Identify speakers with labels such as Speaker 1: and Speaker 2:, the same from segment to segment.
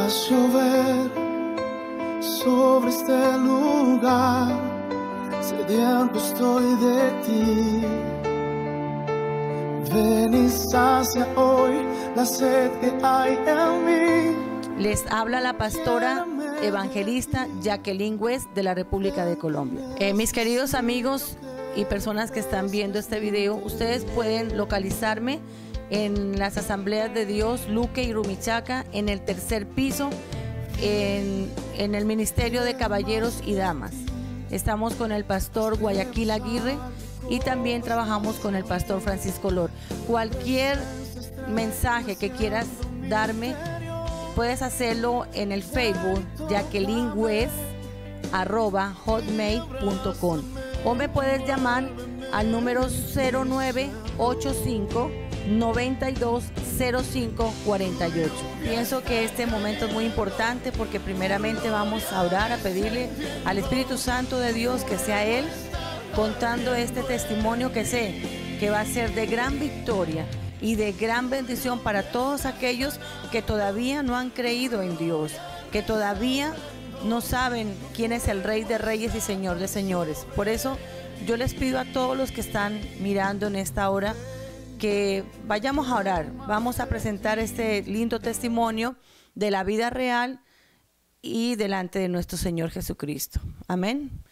Speaker 1: Haz llover sobre este lugar, sediento estoy de ti. Ven y sacia hoy la sed que hay en mí.
Speaker 2: Les habla la pastora evangelista Jacqueline West de la República de Colombia. Mis queridos amigos y personas que están viendo este video, ustedes pueden localizarme en las Asambleas de Dios Luque y Rumichaca, en el tercer piso, en el Ministerio de Caballeros y Damas. Estamos con el pastor Guayaquil Aguirre y también trabajamos con el pastor Francisco Lor. Cualquier mensaje que quieras darme, puedes hacerlo en el Facebook jacquelinewest@hotmail.com, o me puedes llamar al número 0985 920548. Pienso que este momento es muy importante porque primeramente vamos a orar, a pedirle al Espíritu Santo de Dios que sea Él contando este testimonio que sé que va a ser de gran victoria y de gran bendición para todos aquellos que todavía no han creído en Dios, que todavía no saben quién es el Rey de Reyes y Señor de Señores. Por eso yo les pido a todos los que están mirando en esta hora que vayamos a orar. Vamos a presentar este lindo testimonio de la vida real y delante de nuestro Señor Jesucristo. Amén.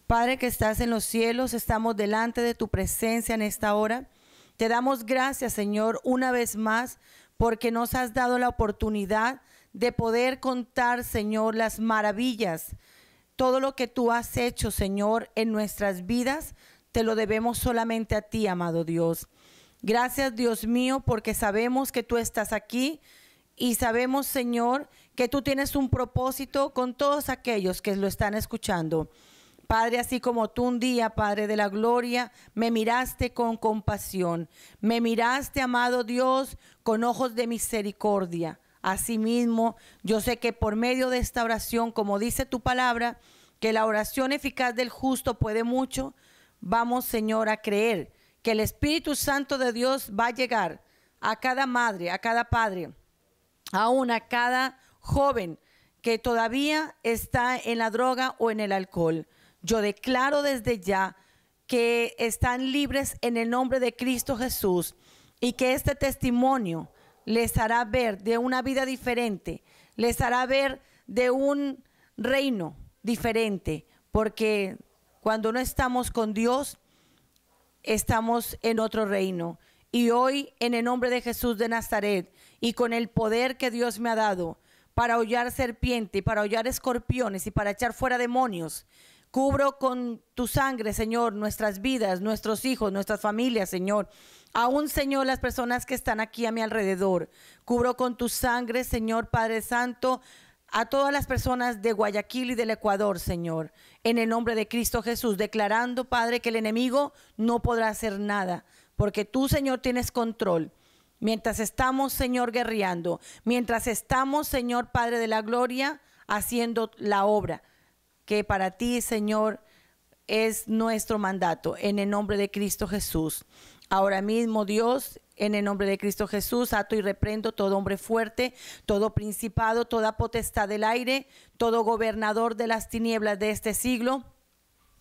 Speaker 2: Padre que estás en los cielos, estamos delante de tu presencia en esta hora. Te damos gracias, Señor, una vez más, porque nos has dado la oportunidad de poder contar, Señor, las maravillas. Todo lo que tú has hecho, Señor, en nuestras vidas, te lo debemos solamente a ti, amado Dios. Gracias, Dios mío, porque sabemos que tú estás aquí y sabemos, Señor, que tú tienes un propósito con todos aquellos que lo están escuchando. Padre, así como tú un día, Padre de la gloria, me miraste con compasión, me miraste, amado Dios, con ojos de misericordia. Asimismo, yo sé que por medio de esta oración, como dice tu palabra, que la oración eficaz del justo puede mucho, vamos, Señor, a creer que el Espíritu Santo de Dios va a llegar a cada madre, a cada padre, aún a cada joven que todavía está en la droga o en el alcohol. Yo declaro desde ya que están libres en el nombre de Cristo Jesús y que este testimonio les hará ver de una vida diferente, les hará ver de un reino diferente, porque cuando no estamos con Dios, estamos en otro reino. Y hoy, en el nombre de Jesús de Nazaret y con el poder que Dios me ha dado para hollar serpiente, para hollar escorpiones y para echar fuera demonios, cubro con tu sangre, Señor, nuestras vidas, nuestros hijos, nuestras familias, Señor. Aún, Señor, las personas que están aquí a mi alrededor. Cubro con tu sangre, Señor Padre Santo, a todas las personas de Guayaquil y del Ecuador, Señor, en el nombre de Cristo Jesús, declarando, Padre, que el enemigo no podrá hacer nada, porque tú, Señor, tienes control. Mientras estamos, Señor, guerreando, mientras estamos, Señor, Padre de la gloria, haciendo la obra que para ti, Señor, es nuestro mandato, en el nombre de Cristo Jesús. Ahora mismo, Dios, en el nombre de Cristo Jesús, ato y reprendo todo hombre fuerte, todo principado, toda potestad del aire, todo gobernador de las tinieblas de este siglo,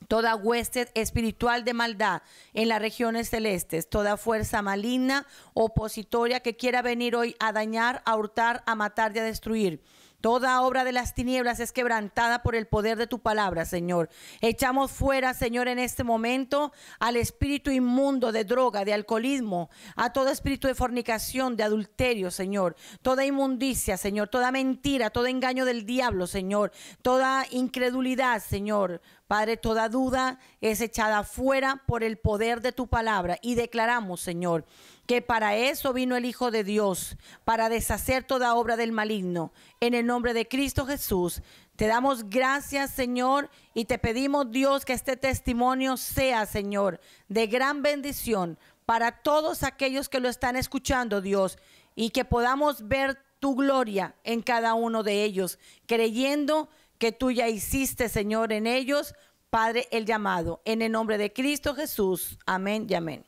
Speaker 2: toda hueste espiritual de maldad en las regiones celestes, toda fuerza maligna, opositoria que quiera venir hoy a dañar, a hurtar, a matar y a destruir. Toda obra de las tinieblas es quebrantada por el poder de tu palabra, Señor. Echamos fuera, Señor, en este momento al espíritu inmundo de droga, de alcoholismo, a todo espíritu de fornicación, de adulterio, Señor. Toda inmundicia, Señor, toda mentira, todo engaño del diablo, Señor. Toda incredulidad, Señor. Padre, toda duda es echada fuera por el poder de tu palabra y declaramos, Señor, que para eso vino el Hijo de Dios, para deshacer toda obra del maligno. En el nombre de Cristo Jesús, te damos gracias, Señor, y te pedimos, Dios, que este testimonio sea, Señor, de gran bendición para todos aquellos que lo están escuchando, Dios, y que podamos ver tu gloria en cada uno de ellos, creyendo que tú ya hiciste, Señor, en ellos, Padre, el llamado. En el nombre de Cristo Jesús. Amén y amén.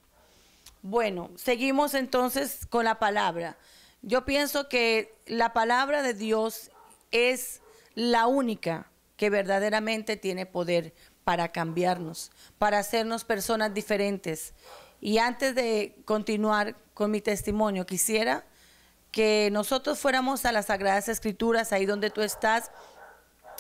Speaker 2: Bueno, seguimos entonces con la palabra. Yo pienso que la palabra de Dios es la única que verdaderamente tiene poder para cambiarnos, para hacernos personas diferentes. Y antes de continuar con mi testimonio, quisiera que nosotros fuéramos a las Sagradas Escrituras, ahí donde tú estás.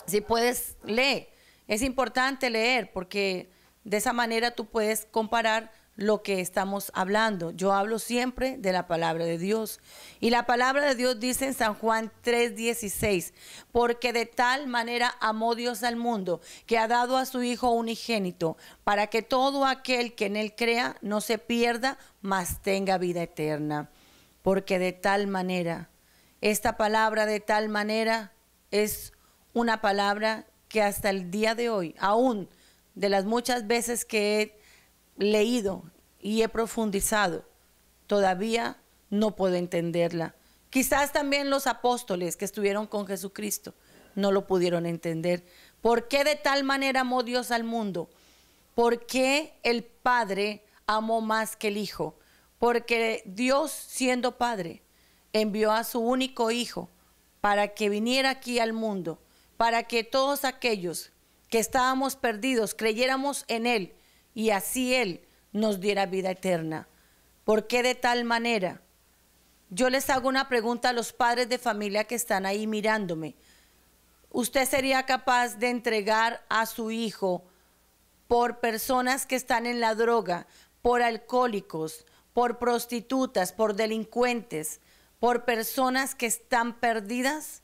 Speaker 2: Si puedes, lee. Es importante leer porque de esa manera tú puedes comparar lo que estamos hablando. Yo hablo siempre de la palabra de Dios. Y la palabra de Dios dice en San Juan 3:16, porque de tal manera amó Dios al mundo, que ha dado a su Hijo unigénito, para que todo aquel que en él crea no se pierda, mas tenga vida eterna. Porque de tal manera, esta palabra de tal manera es una palabra que hasta el día de hoy, aún de las muchas veces que he leído y he profundizado, todavía no puedo entenderla. Quizás también los apóstoles que estuvieron con Jesucristo no lo pudieron entender. ¿Por qué de tal manera amó Dios al mundo? ¿Por qué el Padre amó más que el Hijo? Porque Dios, siendo Padre, envió a su único Hijo para que viniera aquí al mundo, para que todos aquellos que estábamos perdidos creyéramos en Él y así Él nos diera vida eterna. ¿Por qué de tal manera? Yo les hago una pregunta a los padres de familia que están ahí mirándome. ¿Usted sería capaz de entregar a su hijo por personas que están en la droga, por alcohólicos, por prostitutas, por delincuentes, por personas que están perdidas?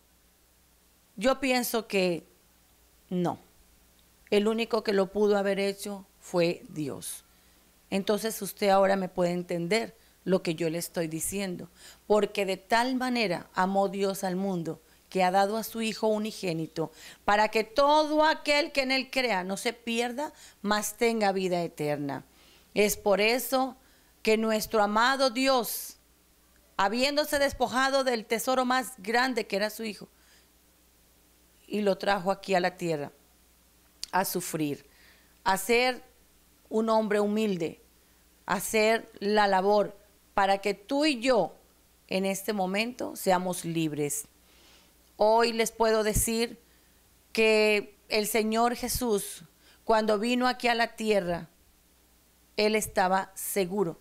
Speaker 2: Yo pienso que no. El único que lo pudo haber hecho fue Dios. Entonces usted ahora me puede entender lo que yo le estoy diciendo. Porque de tal manera amó Dios al mundo, que ha dado a su Hijo unigénito, para que todo aquel que en él crea no se pierda, mas tenga vida eterna. Es por eso que nuestro amado Dios, habiéndose despojado del tesoro más grande que era su Hijo, y lo trajo aquí a la tierra a sufrir, a ser un hombre humilde, a hacer la labor para que tú y yo en este momento seamos libres. Hoy les puedo decir que el Señor Jesús, cuando vino aquí a la tierra, Él estaba seguro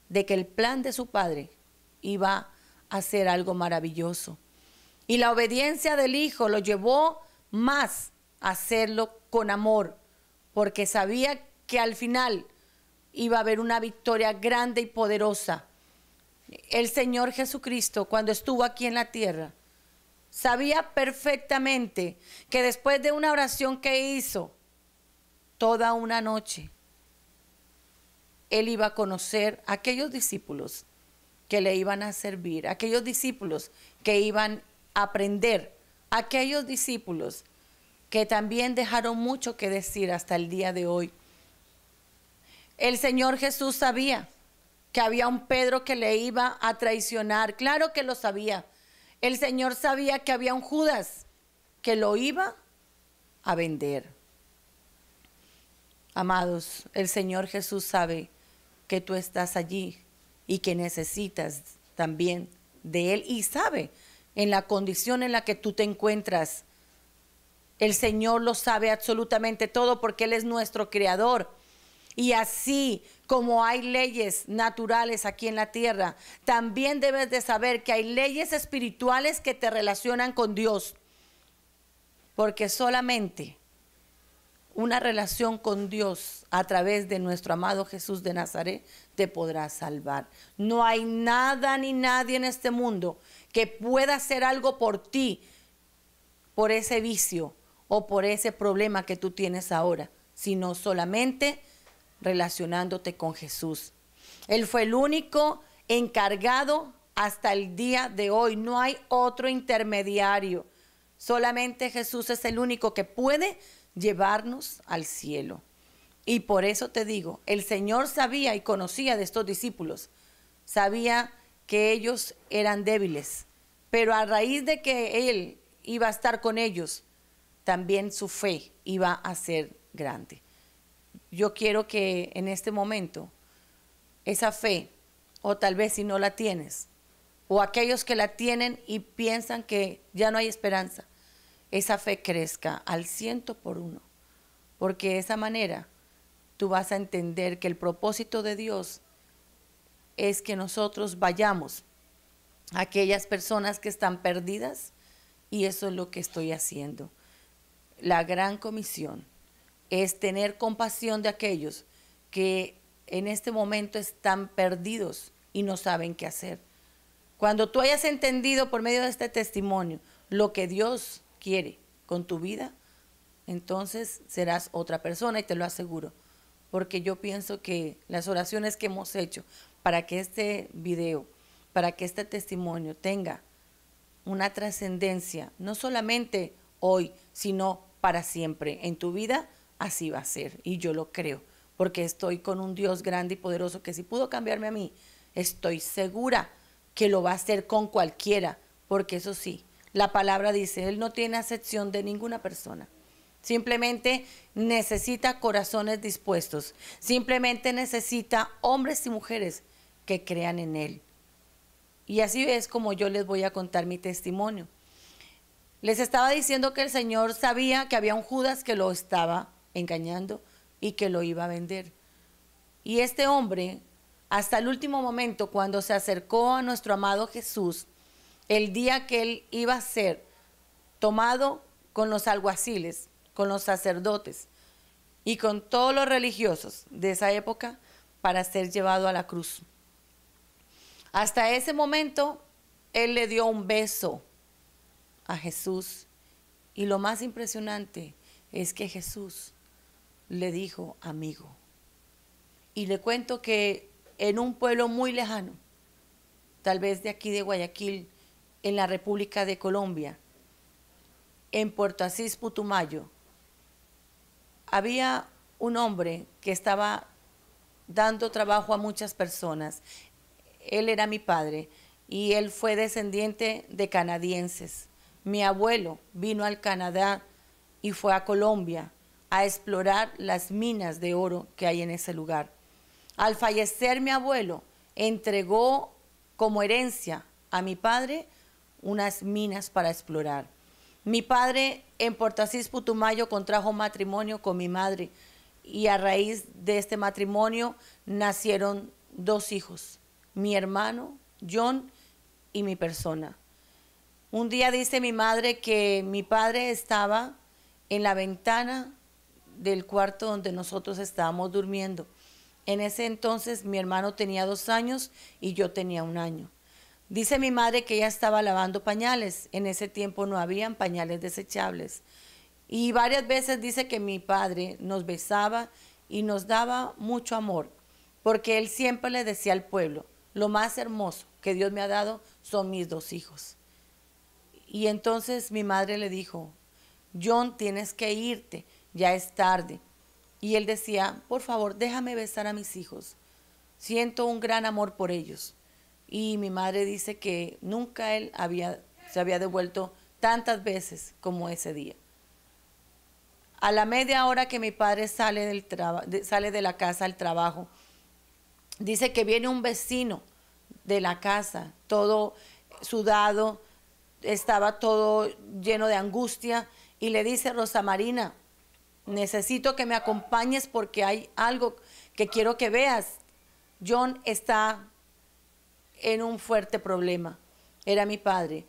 Speaker 2: de que el plan de su Padre iba a ser algo maravilloso. Y la obediencia del Hijo lo llevó más a hacerlo con amor, porque sabía que al final iba a haber una victoria grande y poderosa. El Señor Jesucristo, cuando estuvo aquí en la tierra, sabía perfectamente que después de una oración que hizo toda una noche, Él iba a conocer a aquellos discípulos que le iban a servir, aquellos discípulos que iban a aprender, aquellos discípulos que también dejaron mucho que decir hasta el día de hoy. El Señor Jesús sabía que había un Pedro que le iba a traicionar, claro que lo sabía. El Señor sabía que había un Judas que lo iba a vender. Amados, el Señor Jesús sabe que tú estás allí y que necesitas también de Él y sabe en la condición en la que tú te encuentras. El Señor lo sabe absolutamente todo porque Él es nuestro creador. Y así como hay leyes naturales aquí en la tierra, también debes de saber que hay leyes espirituales que te relacionan con Dios. Porque solamente una relación con Dios a través de nuestro amado Jesús de Nazaret te podrá salvar. No hay nada ni nadie en este mundo que pueda hacer algo por ti, por ese vicio o por ese problema que tú tienes ahora, sino solamente relacionándote con Jesús. Él fue el único encargado hasta el día de hoy. No hay otro intermediario. Solamente Jesús es el único que puede llevarnos al cielo. Y por eso te digo, el Señor sabía y conocía de estos discípulos. Sabía que ellos eran débiles, pero a raíz de que Él iba a estar con ellos, también su fe iba a ser grande. Yo quiero que en este momento esa fe, o tal vez si no la tienes, o aquellos que la tienen y piensan que ya no hay esperanza, esa fe crezca al 100%, porque de esa manera tú vas a entender que el propósito de Dios es que nosotros vayamos a aquellas personas que están perdidas, y eso es lo que estoy haciendo. La gran comisión es tener compasión de aquellos que en este momento están perdidos y no saben qué hacer. Cuando tú hayas entendido por medio de este testimonio lo que Dios quiere con tu vida, entonces serás otra persona, y te lo aseguro, porque yo pienso que las oraciones que hemos hecho para que este video, para que este testimonio tenga una trascendencia, no solamente hoy, sino para siempre en tu vida, así va a ser, y yo lo creo, porque estoy con un Dios grande y poderoso que si pudo cambiarme a mí, estoy segura que lo va a hacer con cualquiera, porque eso sí, la palabra dice, Él no tiene acepción de ninguna persona. Simplemente necesita corazones dispuestos, simplemente necesita hombres y mujeres que crean en Él. Y así es como yo les voy a contar mi testimonio. Les estaba diciendo que el Señor sabía que había un Judas que lo estaba engañando y que lo iba a vender. Y este hombre, hasta el último momento, cuando se acercó a nuestro amado Jesús, el día que él iba a ser tomado con los alguaciles, con los sacerdotes y con todos los religiosos de esa época para ser llevado a la cruz. Hasta ese momento, él le dio un beso a Jesús, y lo más impresionante es que Jesús le dijo amigo. Y le cuento que en un pueblo muy lejano, tal vez de aquí de Guayaquil, en la República de Colombia, en Puerto Asís, Putumayo, había un hombre que estaba dando trabajo a muchas personas. Él era mi padre y él fue descendiente de canadienses. Mi abuelo vino al Canadá y fue a Colombia a explorar las minas de oro que hay en ese lugar. Al fallecer mi abuelo, entregó como herencia a mi padre unas minas para explorar. Mi padre en Puerto Asís, Putumayo, contrajo matrimonio con mi madre, y a raíz de este matrimonio nacieron 2 hijos, mi hermano John y mi persona. Un día dice mi madre que mi padre estaba en la ventana del cuarto donde nosotros estábamos durmiendo. En ese entonces mi hermano tenía 2 años y yo tenía 1 año. Dice mi madre que ella estaba lavando pañales. En ese tiempo no habían pañales desechables. Y varias veces dice que mi padre nos besaba y nos daba mucho amor, porque él siempre le decía al pueblo, lo más hermoso que Dios me ha dado son mis 2 hijos. Y entonces mi madre le dijo, John, tienes que irte, ya es tarde. Y él decía, por favor, déjame besar a mis hijos. Siento un gran amor por ellos. Y mi madre dice que nunca él se había devuelto tantas veces como ese día. A la media hora que mi padre sale de la casa al trabajo, dice que viene un vecino de la casa, todo sudado, estaba todo lleno de angustia, y le dice, Rosa Marina, necesito que me acompañes porque hay algo que quiero que veas. John está en un fuerte problema. Era mi padre.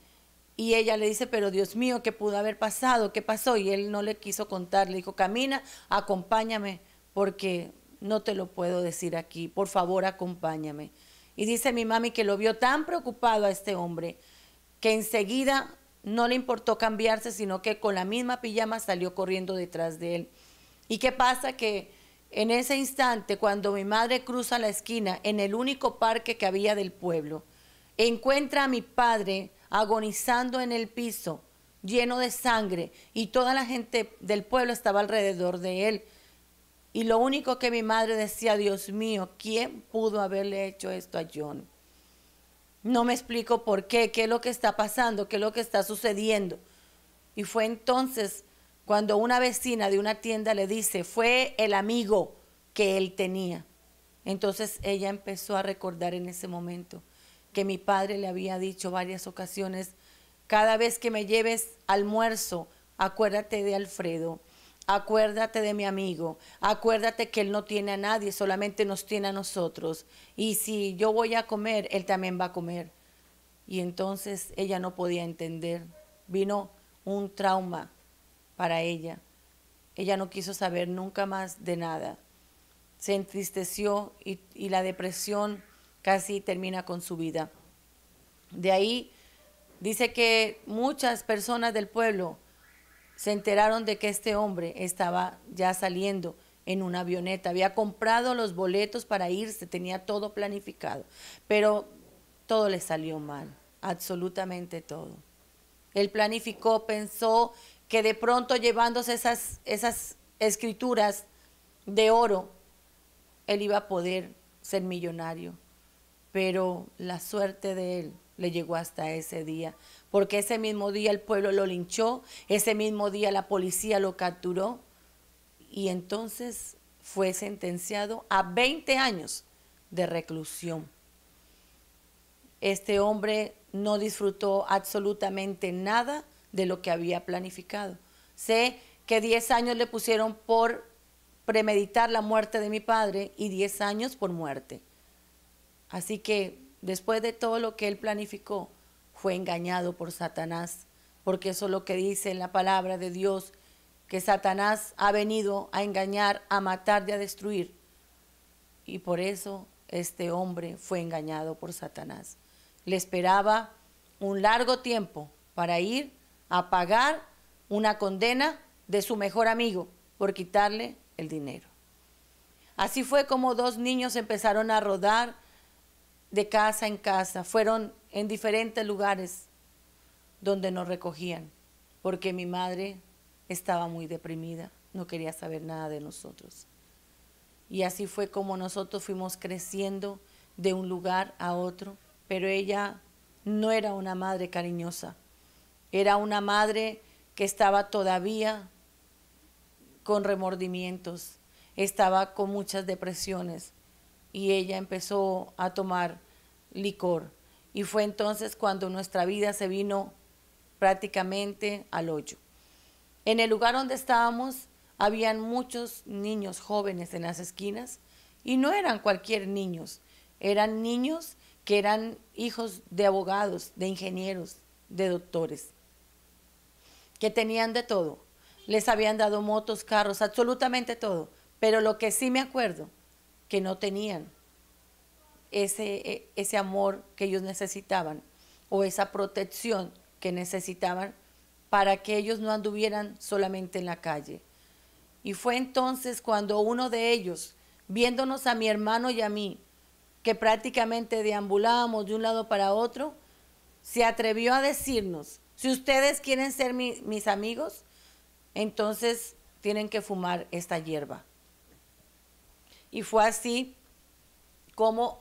Speaker 2: Y ella le dice, pero Dios mío, ¿qué pudo haber pasado? ¿Qué pasó? Y él no le quiso contar. Le dijo, camina, acompáñame, porque no te lo puedo decir aquí. Por favor, acompáñame. Y dice mi mami que lo vio tan preocupado a este hombre que enseguida no le importó cambiarse, sino que con la misma pijama salió corriendo detrás de él. ¿Y qué pasa? Que en ese instante, cuando mi madre cruza la esquina, en el único parque que había del pueblo, encuentra a mi padre agonizando en el piso, lleno de sangre, y toda la gente del pueblo estaba alrededor de él. Y lo único que mi madre decía, Dios mío, ¿quién pudo haberle hecho esto a John? No me explico por qué es lo que está pasando, qué es lo que está sucediendo. Y fue entonces cuando una vecina de una tienda le dice, fue el amigo que él tenía. Entonces ella empezó a recordar en ese momento que mi padre le había dicho varias ocasiones: cada vez que me lleves almuerzo, acuérdate de Alfredo, acuérdate de mi amigo, acuérdate que él no tiene a nadie, solamente nos tiene a nosotros. Y si yo voy a comer, él también va a comer. Y entonces ella no podía entender. Vino un trauma para ella. Ella no quiso saber nunca más de nada. Se entristeció y la depresión casi termina con su vida. De ahí dice que muchas personas del pueblo se enteraron de que este hombre estaba ya saliendo en una avioneta. Había comprado los boletos para irse, tenía todo planificado, pero todo le salió mal, absolutamente todo. Él planificó, pensó que de pronto llevándose esas escrituras de oro, él iba a poder ser millonario, pero la suerte de él le llegó hasta ese día, porque ese mismo día el pueblo lo linchó, ese mismo día la policía lo capturó y entonces fue sentenciado a 20 años de reclusión. Este hombre no disfrutó absolutamente nada de lo que había planificado. Sé que 10 años le pusieron por premeditar la muerte de mi padre y 10 años por muerte. Así que después de todo lo que él planificó, fue engañado por Satanás, porque eso es lo que dice en la palabra de Dios, que Satanás ha venido a engañar, a matar y a destruir. Y por eso este hombre fue engañado por Satanás. Le esperaba un largo tiempo para ir a pagar una condena de su mejor amigo por quitarle el dinero. Así fue como dos niños empezaron a rodar de casa en casa. Fueron en diferentes lugares donde nos recogían, porque mi madre estaba muy deprimida, no quería saber nada de nosotros. Y así fue como nosotros fuimos creciendo de un lugar a otro, pero ella no era una madre cariñosa, era una madre que estaba todavía con remordimientos, estaba con muchas depresiones y ella empezó a tomar licor. Y fue entonces cuando nuestra vida se vino prácticamente al hoyo. En el lugar donde estábamos habían muchos niños jóvenes en las esquinas y no eran cualquier niños, eran niños que eran hijos de abogados, de ingenieros, de doctores, que tenían de todo. Les habían dado motos, carros, absolutamente todo. Pero lo que sí me acuerdo, que no tenían ese amor que ellos necesitaban o esa protección que necesitaban para que ellos no anduvieran solamente en la calle. Y fue entonces cuando uno de ellos, viéndonos a mi hermano y a mí, que prácticamente deambulábamos de un lado para otro, se atrevió a decirnos: si ustedes quieren ser mis amigos, entonces tienen que fumar esta hierba. Y fue así como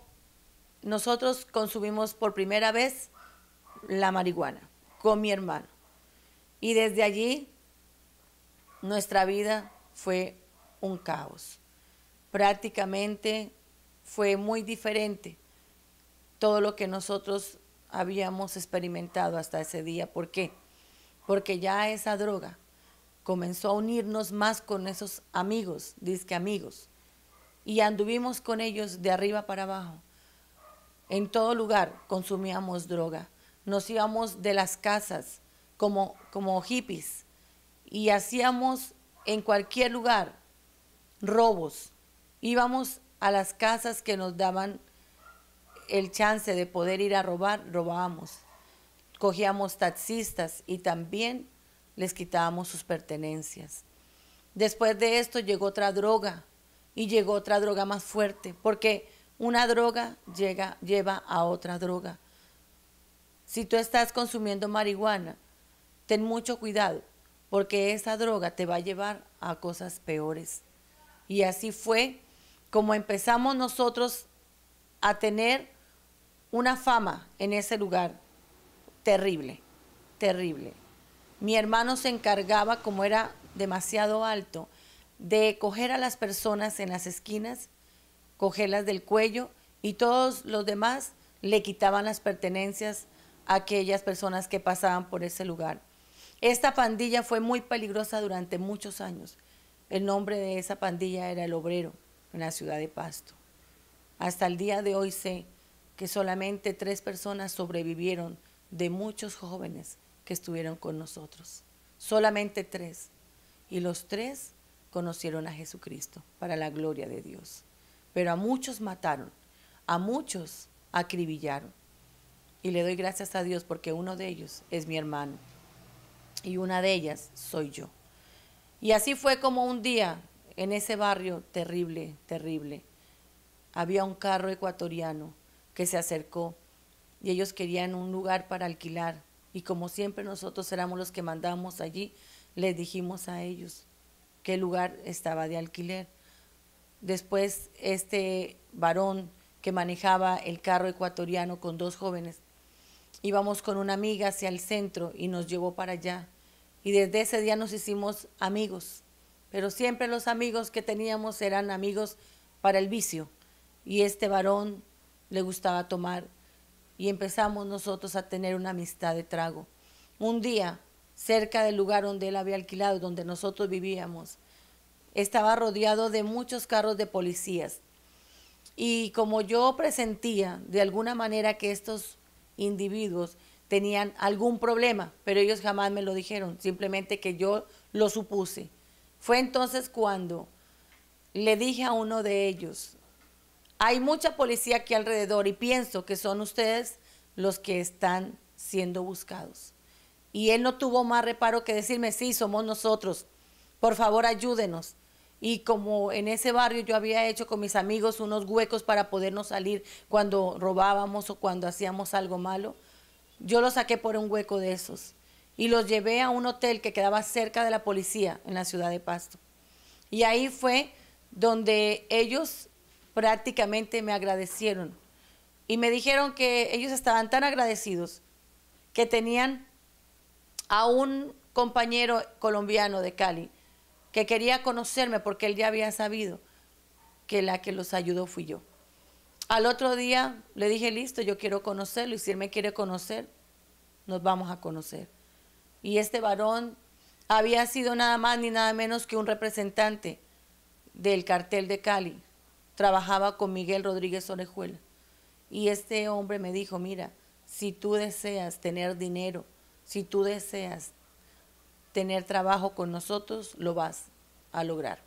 Speaker 2: nosotros consumimos por primera vez la marihuana con mi hermano. Y desde allí nuestra vida fue un caos. Prácticamente fue muy diferente todo lo que nosotros habíamos experimentado hasta ese día. ¿Por qué? Porque ya esa droga comenzó a unirnos más con esos amigos, dizque amigos, y anduvimos con ellos de arriba para abajo. En todo lugar consumíamos droga. Nos íbamos de las casas como hippies y hacíamos en cualquier lugar robos. Íbamos a las casas que nos daban el chance de poder ir a robar, robábamos. Cogíamos taxistas y también les quitábamos sus pertenencias. Después de esto llegó otra droga y llegó otra droga más fuerte, porque una droga lleva a otra droga. Si tú estás consumiendo marihuana, ten mucho cuidado, porque esa droga te va a llevar a cosas peores. Y así fue como empezamos nosotros a tener una fama en ese lugar terrible, terrible. Mi hermano se encargaba, como era demasiado alto, de coger a las personas en las esquinas, cogerlas del cuello y todos los demás le quitaban las pertenencias a aquellas personas que pasaban por ese lugar. Esta pandilla fue muy peligrosa durante muchos años. El nombre de esa pandilla era El Obrero, en la ciudad de Pasto. Hasta el día de hoy sé que solamente 3 personas sobrevivieron de muchos jóvenes que estuvieron con nosotros. Solamente 3. Y los 3 conocieron a Jesucristo para la gloria de Dios. Pero a muchos mataron, a muchos acribillaron. Y le doy gracias a Dios porque uno de ellos es mi hermano y una de ellas soy yo. Y así fue como un día en ese barrio terrible, terrible, había un carro ecuatoriano que se acercó y ellos querían un lugar para alquilar. Y como siempre nosotros éramos los que mandamos allí, les dijimos a ellos que el lugar estaba de alquiler. Después este varón que manejaba el carro ecuatoriano con 2 jóvenes, íbamos con una amiga hacia el centro y nos llevó para allá. Y desde ese día nos hicimos amigos, pero siempre los amigos que teníamos eran amigos para el vicio. Y este varón le gustaba tomar y empezamos nosotros a tener una amistad de trago. Un día, cerca del lugar donde él había alquilado, donde nosotros vivíamos, estaba rodeado de muchos carros de policías. Y como yo presentía de alguna manera que estos individuos tenían algún problema, pero ellos jamás me lo dijeron, simplemente que yo lo supuse. Fue entonces cuando le dije a uno de ellos, hay mucha policía aquí alrededor y pienso que son ustedes los que están siendo buscados. Y él no tuvo más reparo que decirme, sí, somos nosotros, por favor ayúdenos. Y como en ese barrio yo había hecho con mis amigos unos huecos para podernos salir cuando robábamos o cuando hacíamos algo malo, yo los saqué por un hueco de esos y los llevé a un hotel que quedaba cerca de la policía en la ciudad de Pasto. Y ahí fue donde ellos prácticamente me agradecieron y me dijeron que ellos estaban tan agradecidos que tenían a un compañero colombiano de Cali que quería conocerme porque él ya había sabido que la que los ayudó fui yo. Al otro día le dije, listo, yo quiero conocerlo y si él me quiere conocer, nos vamos a conocer. Y este varón había sido nada más ni nada menos que un representante del cartel de Cali. Trabajaba con Miguel Rodríguez Orejuela. Y este hombre me dijo, mira, si tú deseas tener dinero, si tú deseas tener trabajo con nosotros, lo vas a lograr.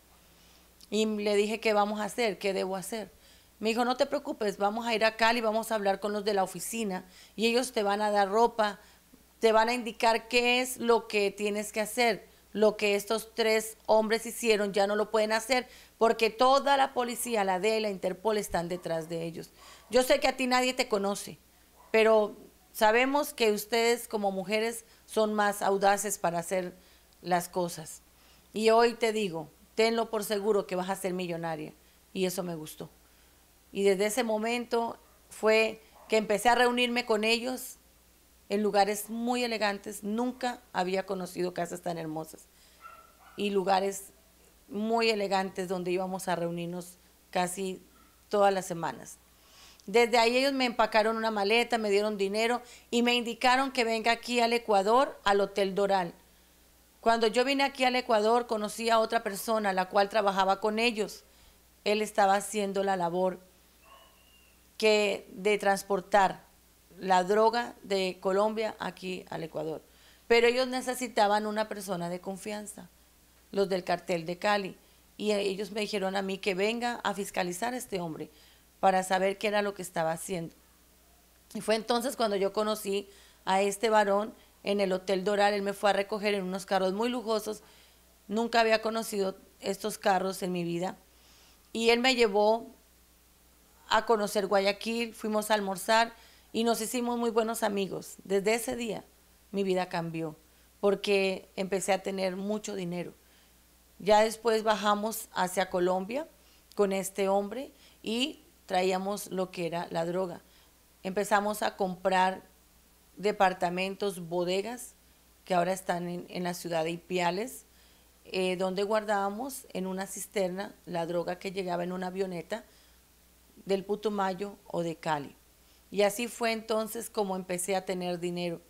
Speaker 2: Y le dije, ¿qué vamos a hacer? ¿Qué debo hacer? Me dijo, no te preocupes, vamos a ir a Cali, vamos a hablar con los de la oficina y ellos te van a dar ropa, te van a indicar qué es lo que tienes que hacer. Lo que estos 3 hombres hicieron ya no lo pueden hacer porque toda la policía, la DEA y la Interpol están detrás de ellos. Yo sé que a ti nadie te conoce, pero sabemos que ustedes como mujeres son más audaces para hacer las cosas. Y hoy te digo, tenlo por seguro que vas a ser millonaria. Y eso me gustó. Y desde ese momento fue que empecé a reunirme con ellos en lugares muy elegantes. Nunca había conocido casas tan hermosas y lugares muy elegantes donde íbamos a reunirnos casi todas las semanas. Desde ahí ellos me empacaron una maleta, me dieron dinero y me indicaron que venga aquí al Ecuador, al Hotel Doral. Cuando yo vine aquí al Ecuador conocí a otra persona, la cual trabajaba con ellos. Él estaba haciendo la labor de transportar la droga de Colombia aquí al Ecuador. Pero ellos necesitaban una persona de confianza, los del cartel de Cali. Y ellos me dijeron a mí que venga a fiscalizar a este hombre para saber qué era lo que estaba haciendo. Y fue entonces cuando yo conocí a este varón en el Hotel Doral. Él me fue a recoger en unos carros muy lujosos. Nunca había conocido estos carros en mi vida. Y él me llevó a conocer Guayaquil, fuimos a almorzar y nos hicimos muy buenos amigos. Desde ese día mi vida cambió porque empecé a tener mucho dinero. Ya después bajamos hacia Colombia con este hombre y traíamos lo que era la droga. Empezamos a comprar departamentos, bodegas, que ahora están en la ciudad de Ipiales, donde guardábamos en una cisterna la droga que llegaba en una avioneta del Putumayo o de Cali. Y así fue entonces como empecé a tener dinero.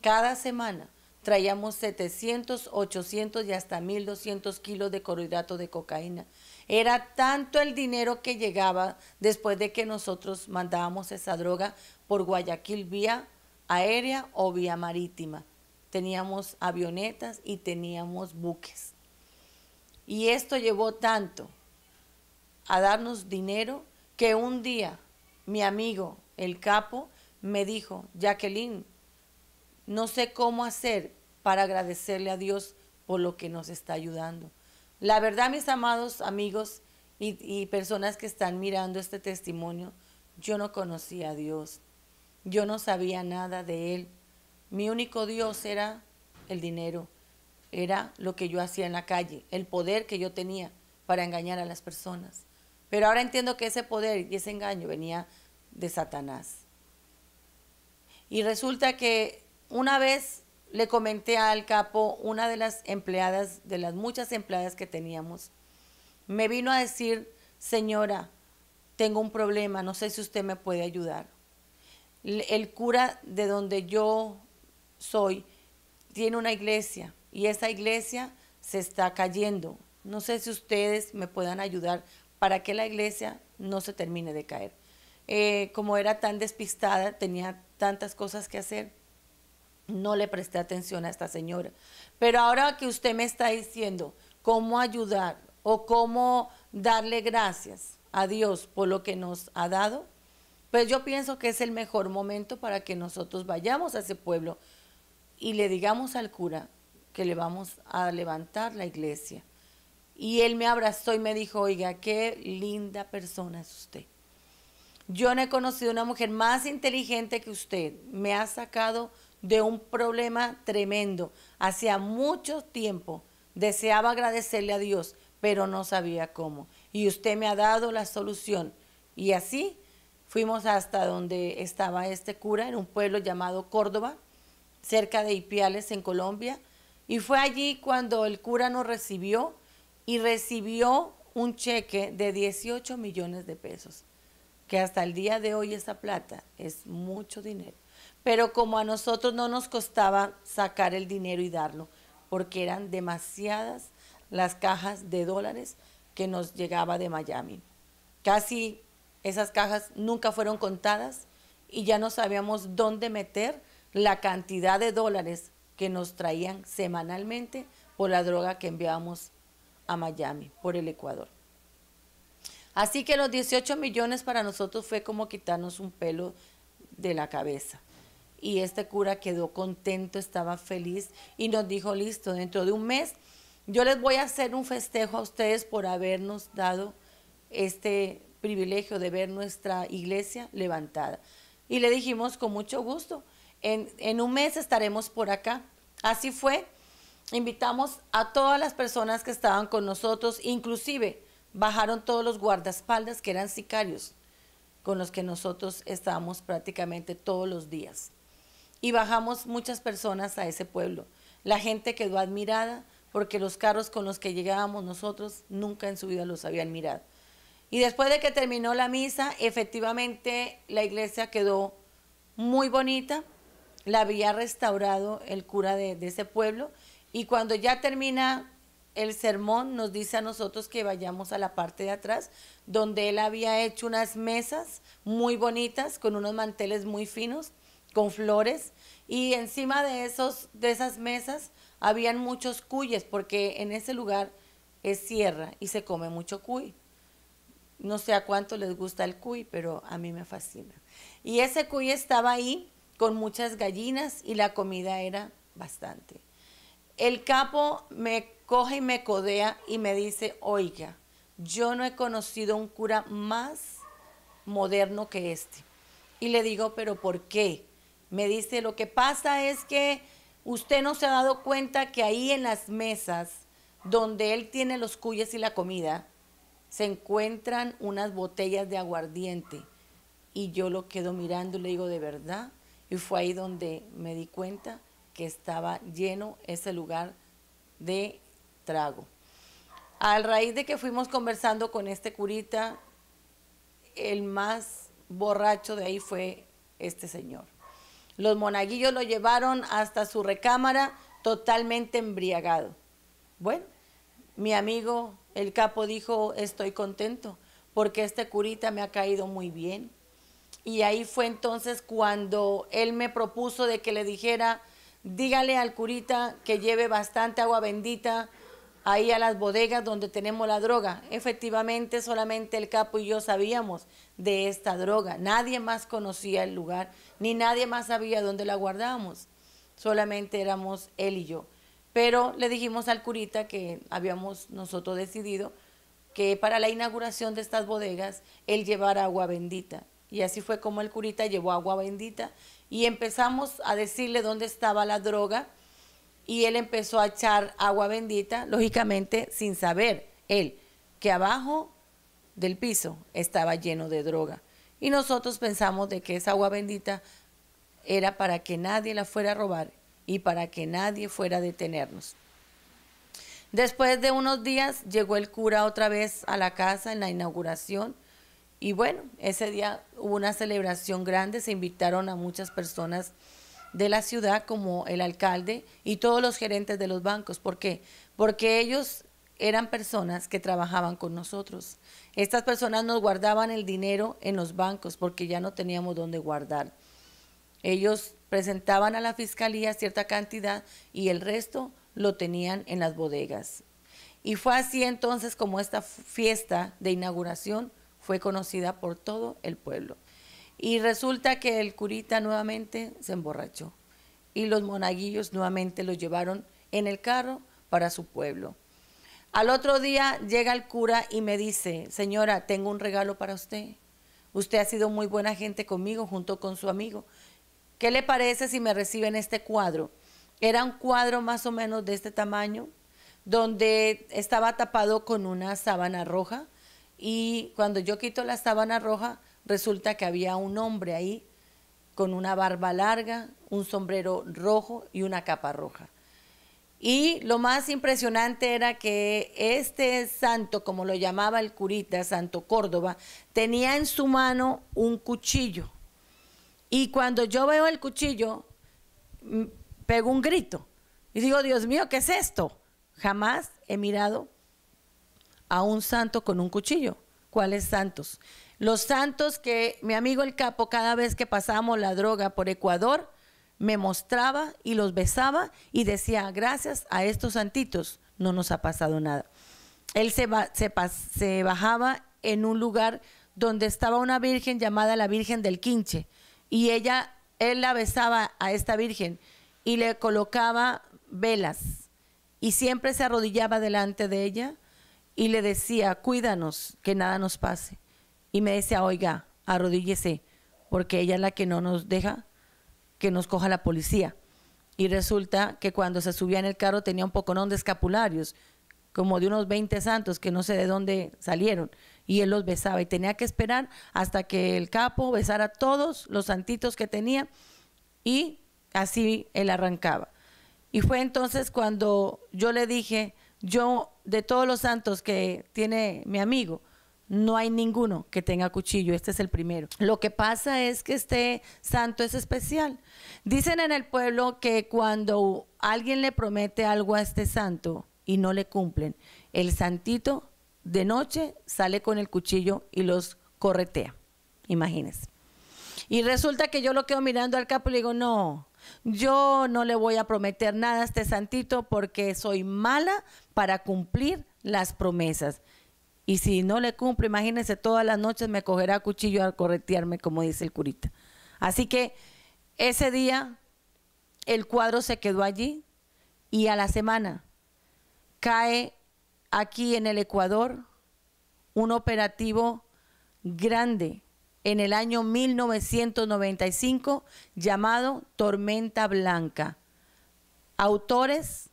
Speaker 2: Cada semana traíamos 700, 800 y hasta 1200 kilos de carbohidratos de cocaína. Era tanto el dinero que llegaba después de que nosotros mandábamos esa droga por Guayaquil vía aérea o vía marítima. Teníamos avionetas y teníamos buques. Y esto llevó tanto a darnos dinero que un día mi amigo, el capo, me dijo: Jacqueline, no sé cómo hacer para agradecerle a Dios por lo que nos está ayudando. La verdad, mis amados amigos y personas que están mirando este testimonio, yo no conocía a Dios. Yo no sabía nada de Él. Mi único Dios era el dinero. Era lo que yo hacía en la calle, el poder que yo tenía para engañar a las personas. Pero ahora entiendo que ese poder y ese engaño venía de Satanás. Y resulta que una vez le comenté al capo, una de las empleadas, de las muchas empleadas que teníamos, me vino a decir: señora, tengo un problema, no sé si usted me puede ayudar. El cura de donde yo soy tiene una iglesia y esa iglesia se está cayendo. No sé si ustedes me puedan ayudar para que la iglesia no se termine de caer. Como era tan despistada, tenía tantas cosas que hacer, no le presté atención a esta señora. Pero ahora que usted me está diciendo cómo ayudar o cómo darle gracias a Dios por lo que nos ha dado, pues yo pienso que es el mejor momento para que nosotros vayamos a ese pueblo y le digamos al cura que le vamos a levantar la iglesia. Y él me abrazó y me dijo: oiga, qué linda persona es usted. Yo no he conocido una mujer más inteligente que usted. Me ha sacado de un problema tremendo. Hacía mucho tiempo deseaba agradecerle a Dios, pero no sabía cómo. Y usted me ha dado la solución. Y así fuimos hasta donde estaba este cura, en un pueblo llamado Córdoba, cerca de Ipiales, en Colombia. Y fue allí cuando el cura nos recibió y recibió un cheque de 18 millones de pesos, que hasta el día de hoy esa plata es mucho dinero. Pero como a nosotros no nos costaba sacar el dinero y darlo, porque eran demasiadas las cajas de dólares que nos llegaba de Miami. Casi esas cajas nunca fueron contadas y ya no sabíamos dónde meter la cantidad de dólares que nos traían semanalmente por la droga que enviábamos a Miami, por el Ecuador. Así que los 18 millones para nosotros fue como quitarnos un pelo de la cabeza. Y este cura quedó contento, estaba feliz y nos dijo: listo, dentro de un mes yo les voy a hacer un festejo a ustedes por habernos dado este privilegio de ver nuestra iglesia levantada. Y le dijimos: con mucho gusto, en un mes estaremos por acá. Así fue, invitamos a todas las personas que estaban con nosotros, inclusive bajaron todos los guardaespaldas que eran sicarios, con los que nosotros estábamos prácticamente todos los días. Y bajamos muchas personas a ese pueblo. La gente quedó admirada porque los carros con los que llegábamos nosotros nunca en su vida los habían mirado. Y después de que terminó la misa, efectivamente la iglesia quedó muy bonita. La había restaurado el cura de ese pueblo. Y cuando ya termina el sermón, nos dice a nosotros que vayamos a la parte de atrás, donde él había hecho unas mesas muy bonitas, con unos manteles muy finos, con flores, y encima de esas mesas habían muchos cuyes, porque en ese lugar es sierra y se come mucho cuy. No sé a cuánto les gusta el cuy, pero a mí me fascina. Y ese cuy estaba ahí con muchas gallinas y la comida era bastante. El capo me coge y me codea y me dice: oiga, yo no he conocido un cura más moderno que este. Y le digo: ¿pero por qué? Me dice: lo que pasa es que usted no se ha dado cuenta que ahí en las mesas donde él tiene los cuyes y la comida se encuentran unas botellas de aguardiente. Y yo lo quedo mirando y le digo: ¿de verdad? Y fue ahí donde me di cuenta que estaba lleno ese lugar de trago. A raíz de que fuimos conversando con este curita, el más borracho de ahí fue este señor. Los monaguillos lo llevaron hasta su recámara totalmente embriagado. Bueno, mi amigo el capo dijo, estoy contento porque este curita me ha caído muy bien. Y ahí fue entonces cuando él me propuso de que le dijera, dígale al curita que lleve bastante agua bendita ahí a las bodegas donde tenemos la droga. Efectivamente, solamente el capo y yo sabíamos de esta droga. Nadie más conocía el lugar, ni nadie más sabía dónde la guardábamos. Solamente éramos él y yo. Pero le dijimos al curita que habíamos nosotros decidido que para la inauguración de estas bodegas, él llevara agua bendita. Y así fue como el curita llevó agua bendita y empezamos a decirle dónde estaba la droga y él empezó a echar agua bendita, lógicamente sin saber él que abajo del piso estaba lleno de droga. Y nosotros pensamos de que esa agua bendita era para que nadie la fuera a robar y para que nadie fuera a detenernos. Después de unos días llegó el cura otra vez a la casa en la inauguración. Y bueno, ese día hubo una celebración grande, se invitaron a muchas personas de la ciudad como el alcalde y todos los gerentes de los bancos. ¿Por qué? Porque ellos eran personas que trabajaban con nosotros. Estas personas nos guardaban el dinero en los bancos porque ya no teníamos dónde guardar. Ellos presentaban a la fiscalía cierta cantidad y el resto lo tenían en las bodegas. Y fue así entonces como esta fiesta de inauguración fue conocida por todo el pueblo. Y resulta que el curita nuevamente se emborrachó y los monaguillos nuevamente lo llevaron en el carro para su pueblo. Al otro día llega el cura y me dice, señora, tengo un regalo para usted. Usted ha sido muy buena gente conmigo junto con su amigo. ¿Qué le parece si me reciben este cuadro? Era un cuadro más o menos de este tamaño, donde estaba tapado con una sábana roja. Y cuando yo quito la sábana roja, resulta que había un hombre ahí con una barba larga, un sombrero rojo y una capa roja. Y lo más impresionante era que este santo, como lo llamaba el curita, Santo Córdoba, tenía en su mano un cuchillo. Y cuando yo veo el cuchillo, pego un grito. Y digo, Dios mío, ¿qué es esto? Jamás he mirado a un santo con un cuchillo. ¿Cuáles santos? Los santos que mi amigo el capo, cada vez que pasábamos la droga por Ecuador, me mostraba y los besaba y decía, gracias a estos santitos no nos ha pasado nada. Él se bajaba en un lugar donde estaba una virgen llamada la Virgen del Quinche y él la besaba a esta virgen y le colocaba velas y siempre se arrodillaba delante de ella y le decía, cuídanos, que nada nos pase. Y me decía, oiga, arrodíllese, porque ella es la que no nos deja que nos coja la policía. Y resulta que cuando se subía en el carro tenía un poconón de escapularios, como de unos 20 santos que no sé de dónde salieron, y él los besaba y tenía que esperar hasta que el capo besara a todos los santitos que tenía y así él arrancaba. Y fue entonces cuando yo le dije, yo de todos los santos que tiene mi amigo, no hay ninguno que tenga cuchillo, este es el primero. Lo que pasa es que este santo es especial. Dicen en el pueblo que cuando alguien le promete algo a este santo y no le cumplen, el santito de noche sale con el cuchillo y los corretea, imagínense. Y resulta que yo lo quedo mirando al capo y le digo, no, yo no le voy a prometer nada a este santito porque soy mala para cumplir las promesas. Y si no le cumplo, imagínense, todas las noches me cogerá cuchillo a corretearme, como dice el curita. Así que ese día el cuadro se quedó allí y a la semana cae aquí en el Ecuador un operativo grande en el año 1995 llamado Tormenta Blanca. Autores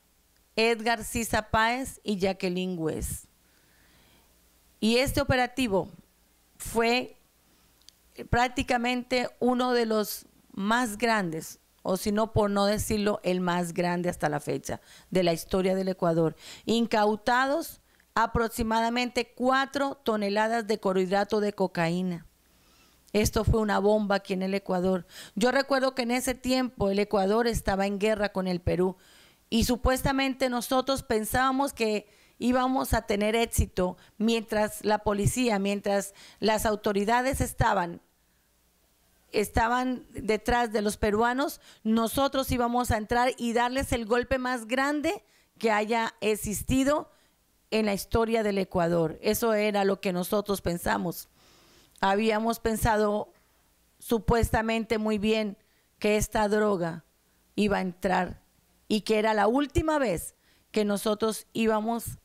Speaker 2: Edgar Sisa Páez y Jacqueline West. Y este operativo fue prácticamente uno de los más grandes, o si no por no decirlo, el más grande hasta la fecha de la historia del Ecuador. Incautados aproximadamente 4 toneladas de clorhidrato de cocaína. Esto fue una bomba aquí en el Ecuador. Yo recuerdo que en ese tiempo el Ecuador estaba en guerra con el Perú y supuestamente nosotros pensábamos que íbamos a tener éxito mientras la policía, mientras las autoridades estaban detrás de los peruanos, nosotros íbamos a entrar y darles el golpe más grande que haya existido en la historia del Ecuador. Eso era lo que nosotros pensamos. Habíamos pensado supuestamente muy bien que esta droga iba a entrar y que era la última vez que nosotros íbamos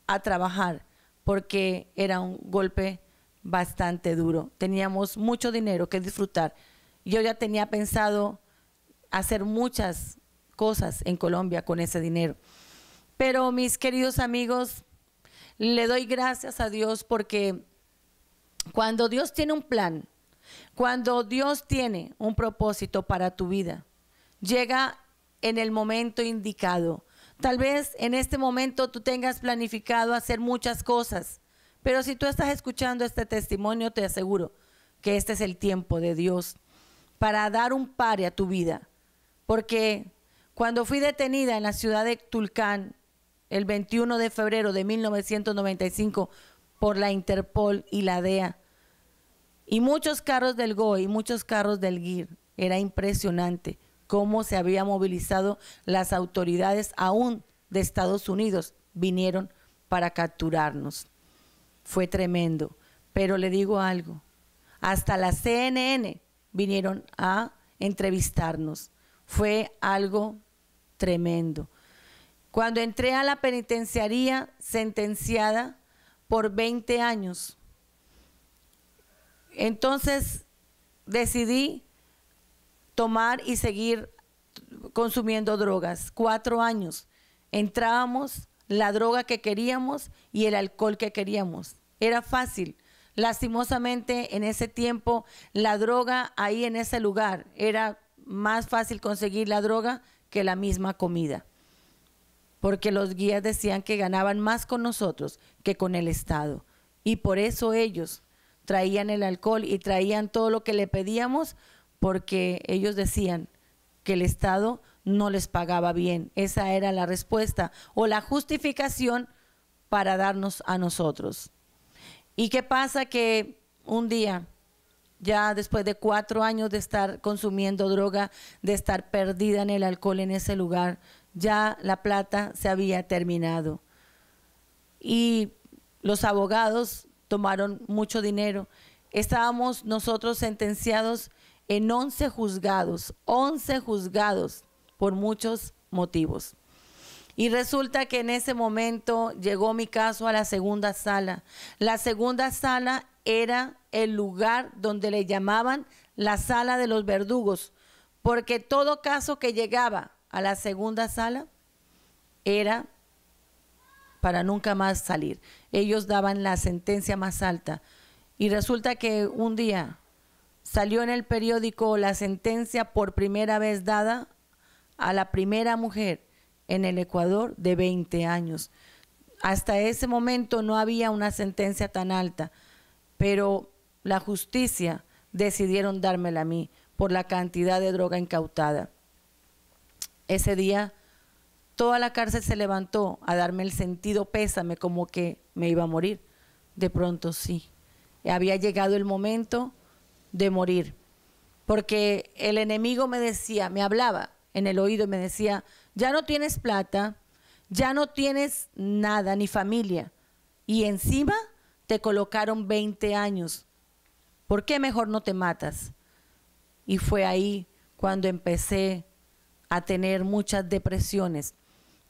Speaker 2: a trabajar, porque era un golpe bastante duro. Teníamos mucho dinero que disfrutar. Yo ya tenía pensado hacer muchas cosas en Colombia con ese dinero. Pero mis queridos amigos, le doy gracias a Dios porque cuando Dios tiene un plan, cuando Dios tiene un propósito para tu vida, llega en el momento indicado. Tal vez en este momento tú tengas planificado hacer muchas cosas, pero si tú estás escuchando este testimonio, te aseguro que este es el tiempo de Dios para dar un pare a tu vida. Porque cuando fui detenida en la ciudad de Tulcán, el 21 de febrero de 1995, por la Interpol y la DEA, y muchos carros del GOE y muchos carros del GIR, era impresionante cómo se había movilizado las autoridades aún de Estados Unidos, vinieron para capturarnos. Fue tremendo, pero le digo algo, hasta la CNN vinieron a entrevistarnos, fue algo tremendo. Cuando entré a la penitenciaría, sentenciada por 20 años, entonces decidí tomar y seguir consumiendo drogas. 4 años. Entrábamos la droga que queríamos y el alcohol que queríamos. Era fácil. Lastimosamente en ese tiempo la droga ahí en ese lugar era más fácil conseguir la droga que la misma comida. Porque los guías decían que ganaban más con nosotros que con el Estado. Y por eso ellos traían el alcohol y traían todo lo que le pedíamos, porque ellos decían que el Estado no les pagaba bien. Esa era la respuesta o la justificación para darnos a nosotros. ¿Y qué pasa? Que un día, ya después de 4 años de estar consumiendo droga, de estar perdida en el alcohol en ese lugar, ya la plata se había terminado. Y los abogados tomaron mucho dinero. Estábamos nosotros sentenciados en 11 juzgados por muchos motivos. Y resulta que en ese momento llegó mi caso a la segunda sala. La segunda sala era el lugar donde le llamaban la sala de los verdugos, porque todo caso que llegaba a la segunda sala era para nunca más salir. Ellos daban la sentencia más alta. Y resulta que un día salió en el periódico la sentencia por primera vez dada a la primera mujer en el Ecuador de 20 años. Hasta ese momento no había una sentencia tan alta, pero la justicia decidieron dármela a mí por la cantidad de droga incautada. Ese día toda la cárcel se levantó a darme el sentido pésame, como que me iba a morir. De pronto sí, había llegado el momento de morir, porque el enemigo me decía, me hablaba en el oído y me decía, ya no tienes plata, ya no tienes nada, ni familia, y encima te colocaron 20 años, ¿por qué mejor no te matas? Y fue ahí cuando empecé a tener muchas depresiones.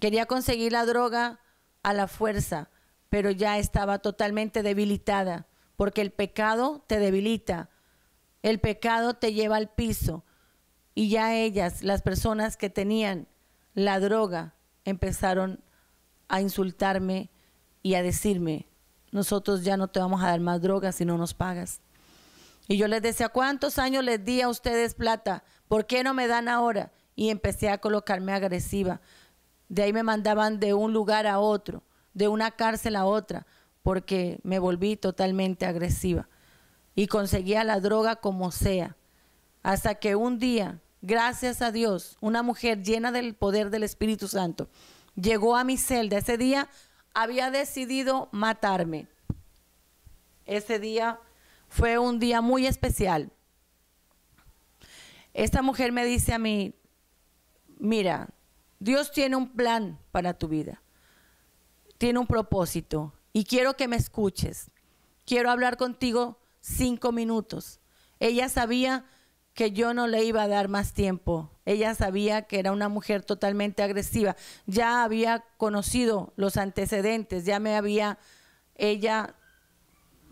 Speaker 2: Quería conseguir la droga a la fuerza, pero ya estaba totalmente debilitada, porque el pecado te debilita, el pecado te lleva al piso. Y ya ellas, las personas que tenían la droga, empezaron a insultarme y a decirme, nosotros ya no te vamos a dar más droga si no nos pagas. Y yo les decía, ¿cuántos años les di a ustedes plata? ¿Por qué no me dan ahora? Y empecé a colocarme agresiva. De ahí me mandaban de un lugar a otro, de una cárcel a otra, porque me volví totalmente agresiva. y conseguía la droga como sea. Hasta que un día, gracias a Dios, una mujer llena del poder del Espíritu Santo llegó a mi celda. Ese día había decidido matarme. Ese día fue un día muy especial. Esta mujer me dice a mí, mira, Dios tiene un plan para tu vida, tiene un propósito y quiero que me escuches. Quiero hablar contigo 5 minutos. Ella sabía que yo no le iba a dar más tiempo. Ella sabía que era una mujer totalmente agresiva. Ya había conocido los antecedentes, ya me había ella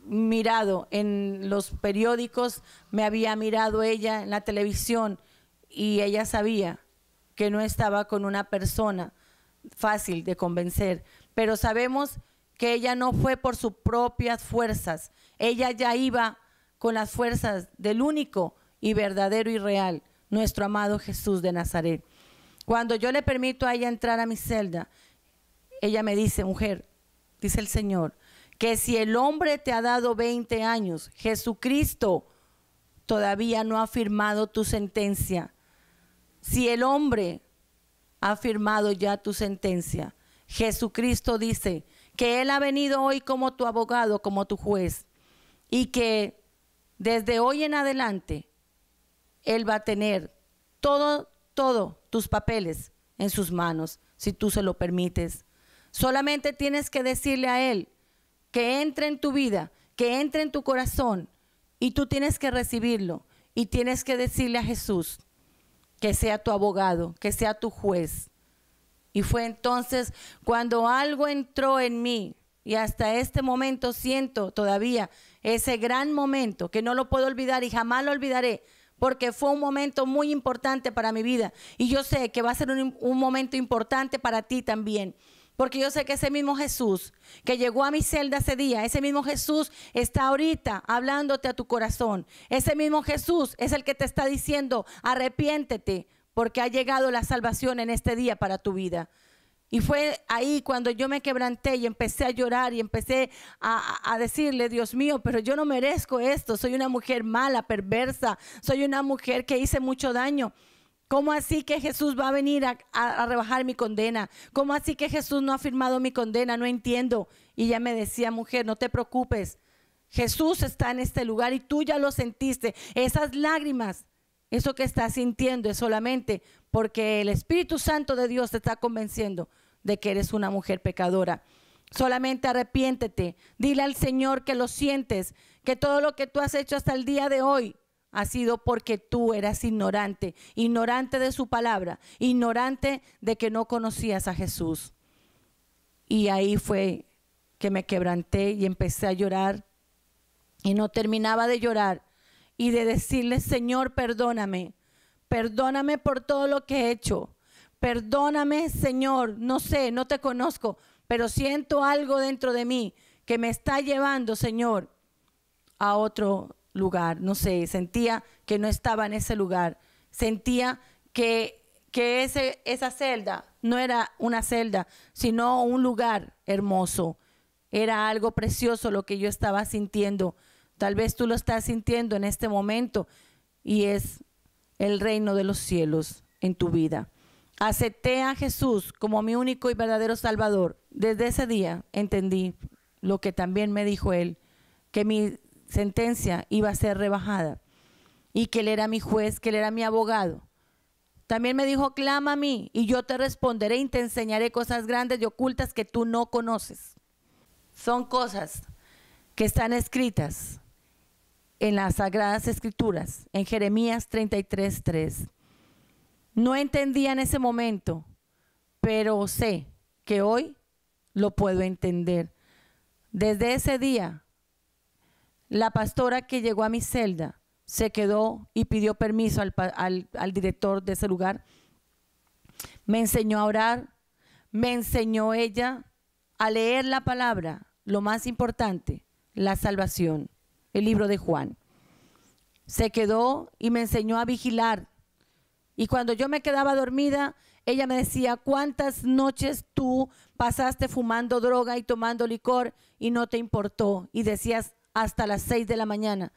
Speaker 2: mirado en los periódicos, me había mirado ella en la televisión y ella sabía que no estaba con una persona fácil de convencer. Pero sabemos que ella no fue por sus propias fuerzas. Ella ya iba con las fuerzas del único y verdadero y real, nuestro amado Jesús de Nazaret. Cuando yo le permito a ella entrar a mi celda, ella me dice, mujer, dice el Señor, que si el hombre te ha dado 20 años, Jesucristo todavía no ha firmado tu sentencia. Si el hombre ha firmado ya tu sentencia, Jesucristo dice que Él ha venido hoy como tu abogado, como tu juez, y que desde hoy en adelante Él va a tener todo tus papeles en sus manos, si tú se lo permites. Solamente tienes que decirle a Él que entre en tu vida, que entre en tu corazón, y tú tienes que recibirlo, y tienes que decirle a Jesús que sea tu abogado, que sea tu juez. Y fue entonces cuando algo entró en mí, y hasta este momento siento todavía ese gran momento que no lo puedo olvidar y jamás lo olvidaré, porque fue un momento muy importante para mi vida, y yo sé que va a ser un momento importante para ti también. Porque yo sé que ese mismo Jesús que llegó a mi celda ese día, ese mismo Jesús está ahorita hablándote a tu corazón. Ese mismo Jesús es el que te está diciendo, arrepiéntete, porque ha llegado la salvación en este día para tu vida. Y fue ahí cuando yo me quebranté y empecé a llorar y empecé a decirle, Dios mío, pero yo no merezco esto. Soy una mujer mala, perversa. Soy una mujer que hice mucho daño. ¿Cómo así que Jesús va a venir a rebajar mi condena? ¿Cómo así que Jesús no ha firmado mi condena? No entiendo. Y ella me decía, mujer, no te preocupes. Jesús está en este lugar y tú ya lo sentiste. Esas lágrimas, eso que estás sintiendo es solamente porque el Espíritu Santo de Dios te está convenciendo de que eres una mujer pecadora. Solamente arrepiéntete. Dile al Señor que lo sientes, que todo lo que tú has hecho hasta el día de hoy ha sido porque tú eras ignorante, ignorante de su palabra, ignorante de que no conocías a Jesús. Y ahí fue que me quebranté y empecé a llorar y no terminaba de llorar y de decirle, Señor, perdóname, perdóname por todo lo que he hecho, perdóname, Señor, no sé, no te conozco, pero siento algo dentro de mí que me está llevando, Señor, a otro lugar. No sé, sentía que no estaba en ese lugar, sentía que esa celda no era una celda, sino un lugar hermoso. Era algo precioso lo que yo estaba sintiendo. Tal vez tú lo estás sintiendo en este momento y es el reino de los cielos en tu vida. Acepté a Jesús como mi único y verdadero Salvador. Desde ese día entendí lo que también me dijo Él, que mi sentencia iba a ser rebajada y que Él era mi juez, que Él era mi abogado. También me dijo, clama a mí y yo te responderé y te enseñaré cosas grandes y ocultas que tú no conoces. Son cosas que están escritas en las Sagradas Escrituras, en Jeremías 33:3. No entendía en ese momento, pero sé que hoy lo puedo entender. Desde ese día, la pastora que llegó a mi celda se quedó y pidió permiso al director de ese lugar. Me enseñó a orar, me enseñó ella a leer la palabra, lo más importante, la salvación, el libro de Juan. Se quedó y me enseñó a vigilar. Y cuando yo me quedaba dormida, ella me decía, ¿cuántas noches tú pasaste fumando droga y tomando licor y no te importó? Y decías, hasta las 6 de la mañana.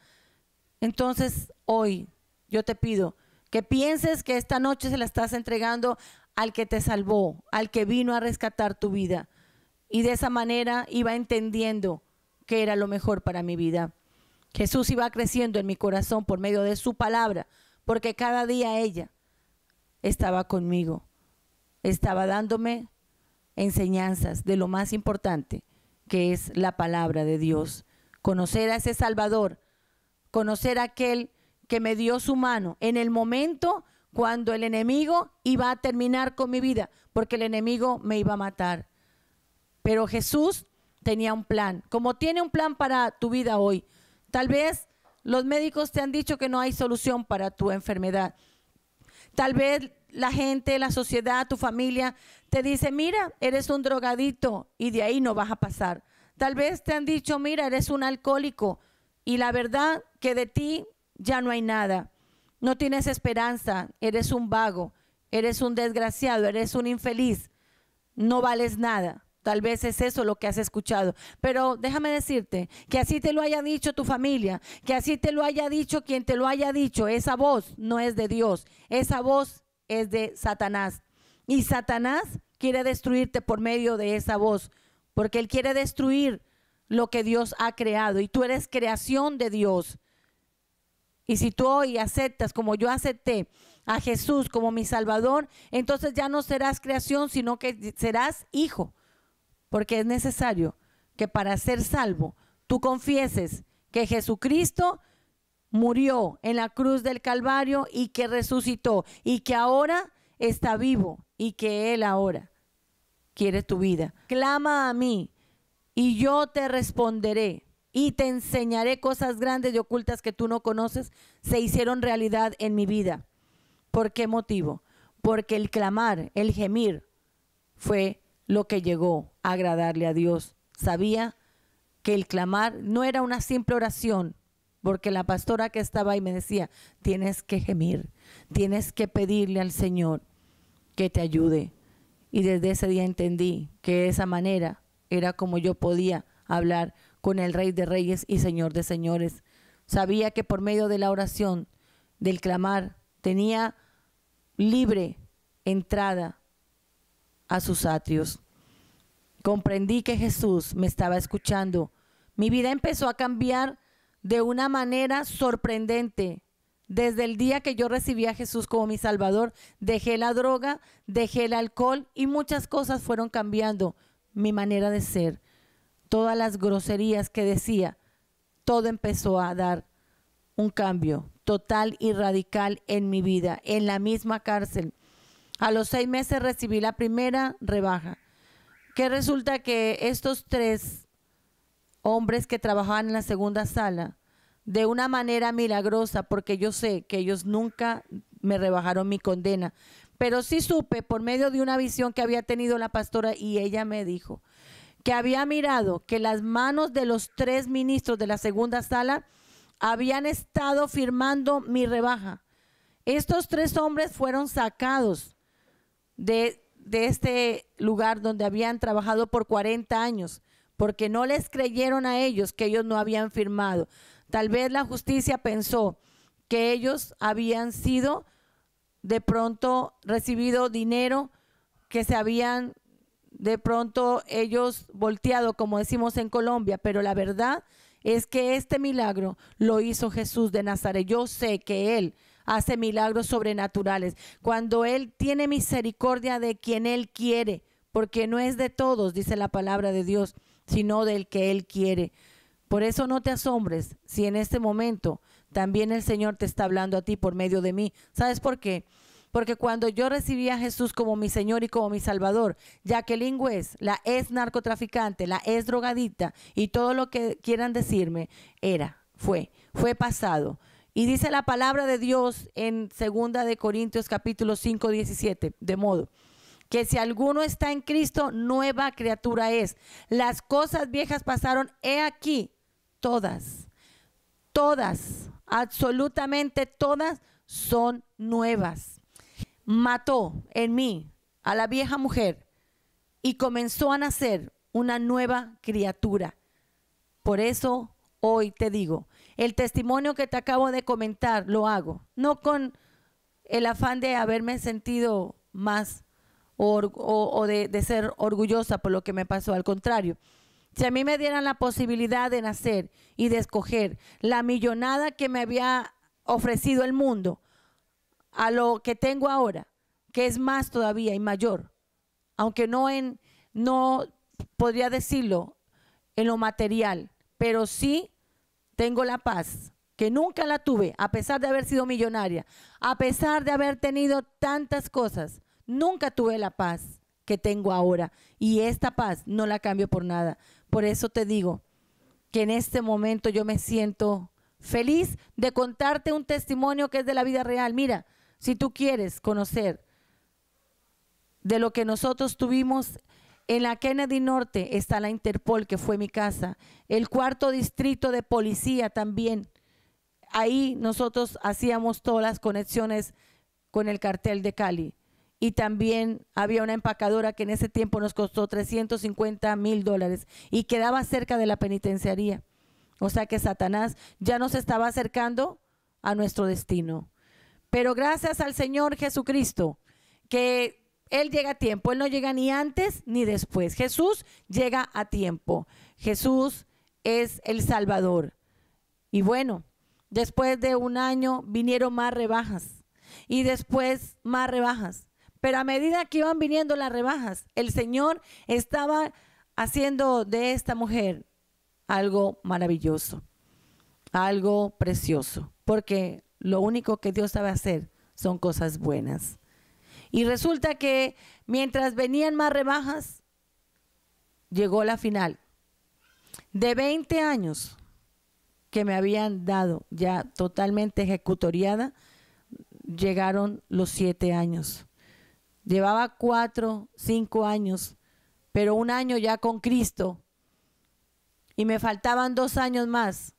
Speaker 2: Entonces hoy yo te pido que pienses que esta noche se la estás entregando al que te salvó, al que vino a rescatar tu vida. Y de esa manera iba entendiendo que era lo mejor para mi vida. Jesús iba creciendo en mi corazón por medio de su palabra, porque cada día ella estaba conmigo, estaba dándome enseñanzas de lo más importante, que es la palabra de Dios. Conocer a ese Salvador, conocer a aquel que me dio su mano en el momento cuando el enemigo iba a terminar con mi vida, porque el enemigo me iba a matar. Pero Jesús tenía un plan, como tiene un plan para tu vida hoy. Tal vez los médicos te han dicho que no hay solución para tu enfermedad. Tal vez la gente, la sociedad, tu familia te dice, mira, eres un drogadito y de ahí no vas a pasar. Tal vez te han dicho, mira, eres un alcohólico y la verdad que de ti ya no hay nada. No tienes esperanza, eres un vago, eres un desgraciado, eres un infeliz, no vales nada. Tal vez es eso lo que has escuchado, pero déjame decirte que así te lo haya dicho tu familia, que así te lo haya dicho quien te lo haya dicho, esa voz no es de Dios, esa voz es de Satanás. Y Satanás quiere destruirte por medio de esa voz, porque él quiere destruir lo que Dios ha creado y tú eres creación de Dios. Y si tú hoy aceptas, como yo acepté a Jesús como mi Salvador, entonces ya no serás creación, sino que serás hijo. Porque es necesario que para ser salvo tú confieses que Jesucristo murió en la cruz del Calvario y que resucitó y que ahora está vivo y que Él ahora quiere tu vida. Clama a mí y yo te responderé y te enseñaré cosas grandes y ocultas que tú no conoces, se hicieron realidad en mi vida. ¿Por qué motivo? Porque el clamar, el gemir fue lo que llegó a agradarle a Dios. Sabía que el clamar no era una simple oración, porque la pastora que estaba ahí me decía, tienes que gemir, tienes que pedirle al Señor que te ayude. Y desde ese día entendí que de esa manera era como yo podía hablar con el Rey de Reyes y Señor de Señores. Sabía que por medio de la oración, del clamar, tenía libre entrada a sus atrios. Comprendí que Jesús me estaba escuchando. Mi vida empezó a cambiar de una manera sorprendente. Desde el día que yo recibí a Jesús como mi Salvador, dejé la droga, dejé el alcohol y muchas cosas fueron cambiando. Mi manera de ser, todas las groserías que decía, todo empezó a dar un cambio total y radical en mi vida, en la misma cárcel. A los 6 meses recibí la primera rebaja, que resulta que estos 3 hombres que trabajaban en la segunda sala, de una manera milagrosa, porque yo sé que ellos nunca me rebajaron mi condena, pero sí supe por medio de una visión que había tenido la pastora y ella me dijo que había mirado que las manos de los 3 ministros de la segunda sala habían estado firmando mi rebaja. Estos 3 hombres fueron sacados de este lugar donde habían trabajado por 40 años, porque no les creyeron a ellos que ellos no habían firmado. Tal vez la justicia pensó que ellos habían sido de pronto recibido dinero, que se habían de pronto ellos volteado, como decimos en Colombia, pero la verdad es que este milagro lo hizo Jesús de Nazaret. Yo sé que Él hace milagros sobrenaturales cuando Él tiene misericordia de quien Él quiere, porque no es de todos, dice la palabra de Dios, sino del que Él quiere. Por eso no te asombres si en este momento también el Señor te está hablando a ti por medio de mí. ¿Sabes por qué? Porque cuando yo recibí a Jesús como mi Señor y como mi Salvador, Jacqueline West, la ex narcotraficante, la ex drogadita y todo lo que quieran decirme, fue pasado. Y dice la palabra de Dios en 2 de Corintios capítulo 5, 17, de modo que si alguno está en Cristo, nueva criatura es. Las cosas viejas pasaron, he aquí, todas, absolutamente todas son nuevas. Mató en mí a la vieja mujer y comenzó a nacer una nueva criatura. Por eso hoy te digo, El testimonio que te acabo de comentar lo hago, no con el afán de haberme sentido más o de ser orgullosa por lo que me pasó. Al contrario, si a mí me dieran la posibilidad de nacer y de escoger la millonada que me había ofrecido el mundo a lo que tengo ahora, que es más todavía y mayor, aunque no podría decirlo en lo material, pero sí tengo la paz, que nunca la tuve, a pesar de haber sido millonaria, a pesar de haber tenido tantas cosas, nunca tuve la paz que tengo ahora, y esta paz no la cambio por nada. Por eso te digo que en este momento yo me siento feliz de contarte un testimonio que es de la vida real. Mira, si tú quieres conocer de lo que nosotros tuvimos, en la Kennedy Norte está la Interpol, que fue mi casa, el 4º distrito de policía también. Ahí nosotros hacíamos todas las conexiones con el cartel de Cali. Y también había una empacadora que en ese tiempo nos costó $350,000 y quedaba cerca de la penitenciaría. O sea que Satanás ya nos estaba acercando a nuestro destino. Pero gracias al Señor Jesucristo, que Él llega a tiempo. Él no llega ni antes ni después. Jesús llega a tiempo. Jesús es el Salvador. Y bueno, después de un año vinieron más rebajas y después más rebajas. Pero a medida que iban viniendo las rebajas, el Señor estaba haciendo de esta mujer algo maravilloso, algo precioso, porque lo único que Dios sabe hacer son cosas buenas. Y resulta que mientras venían más rebajas, llegó la final. De 20 años que me habían dado ya totalmente ejecutoriada, llegaron los 7 años. Llevaba 4, 5 años, pero un año ya con Cristo, y me faltaban 2 años más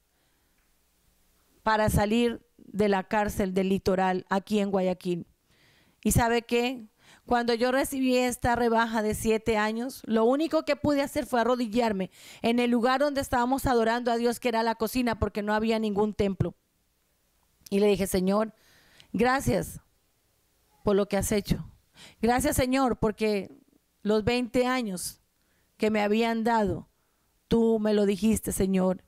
Speaker 2: para salir de la cárcel del Litoral aquí en Guayaquil. ¿Y sabe qué? Cuando yo recibí esta rebaja de 7 años, lo único que pude hacer fue arrodillarme en el lugar donde estábamos adorando a Dios, que era la cocina, porque no había ningún templo. Y le dije: Señor, gracias por lo que has hecho. Gracias, Señor, porque los 20 años que me habían dado, tú me lo dijiste, Señor,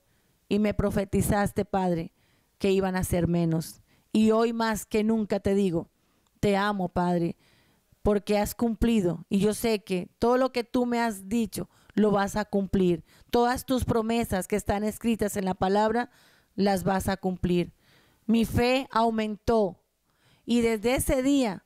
Speaker 2: y me profetizaste, Padre, que iban a ser menos. Y hoy más que nunca te digo, te amo, Padre, porque has cumplido, y yo sé que todo lo que tú me has dicho lo vas a cumplir. Todas tus promesas que están escritas en la palabra las vas a cumplir. Mi fe aumentó, y desde ese día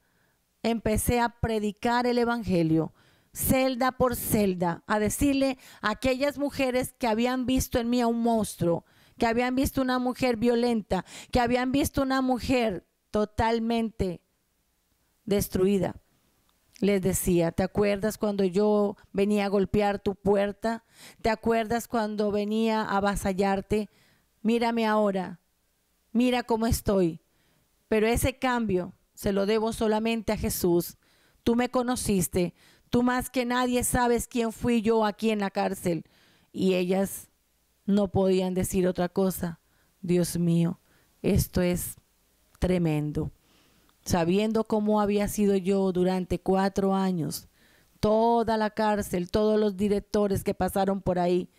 Speaker 2: empecé a predicar el evangelio, celda por celda, a decirle a aquellas mujeres que habían visto en mí a un monstruo, que habían visto una mujer violenta, que habían visto una mujer totalmente destruida. Les decía: ¿te acuerdas cuando yo venía a golpear tu puerta? ¿Te acuerdas cuando venía a avasallarte? Mírame ahora, mira cómo estoy. Pero ese cambio se lo debo solamente a Jesús. Tú me conociste, tú más que nadie sabes quién fui yo aquí en la cárcel. Y ellas no podían decir otra cosa. Dios mío, esto es tremendo. Sabiendo cómo había sido yo durante 4 años, toda la cárcel, todos los directores que pasaron por ahí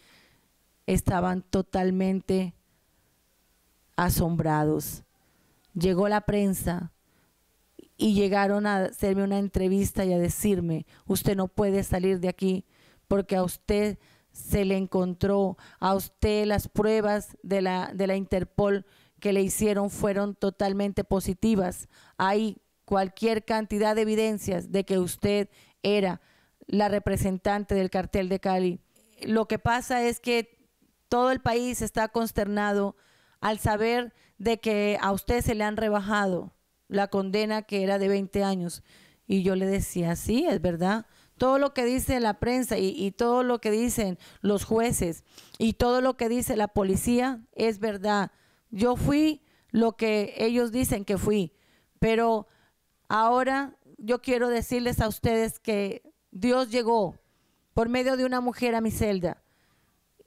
Speaker 2: estaban totalmente asombrados. Llegó la prensa y llegaron a hacerme una entrevista y a decirme: usted no puede salir de aquí porque a usted se le encontró, a usted las pruebas de la Interpol que le hicieron fueron totalmente positivas. Hay cualquier cantidad de evidencias de que usted era la representante del cartel de Cali. Lo que pasa es que todo el país está consternado al saber de que a usted se le han rebajado la condena, que era de 20 años. Y yo le decía: sí, es verdad. Todo lo que dice la prensa y todo lo que dicen los jueces y todo lo que dice la policía es verdad. Yo fui lo que ellos dicen que fui, pero ahora yo quiero decirles a ustedes que Dios llegó por medio de una mujer a mi celda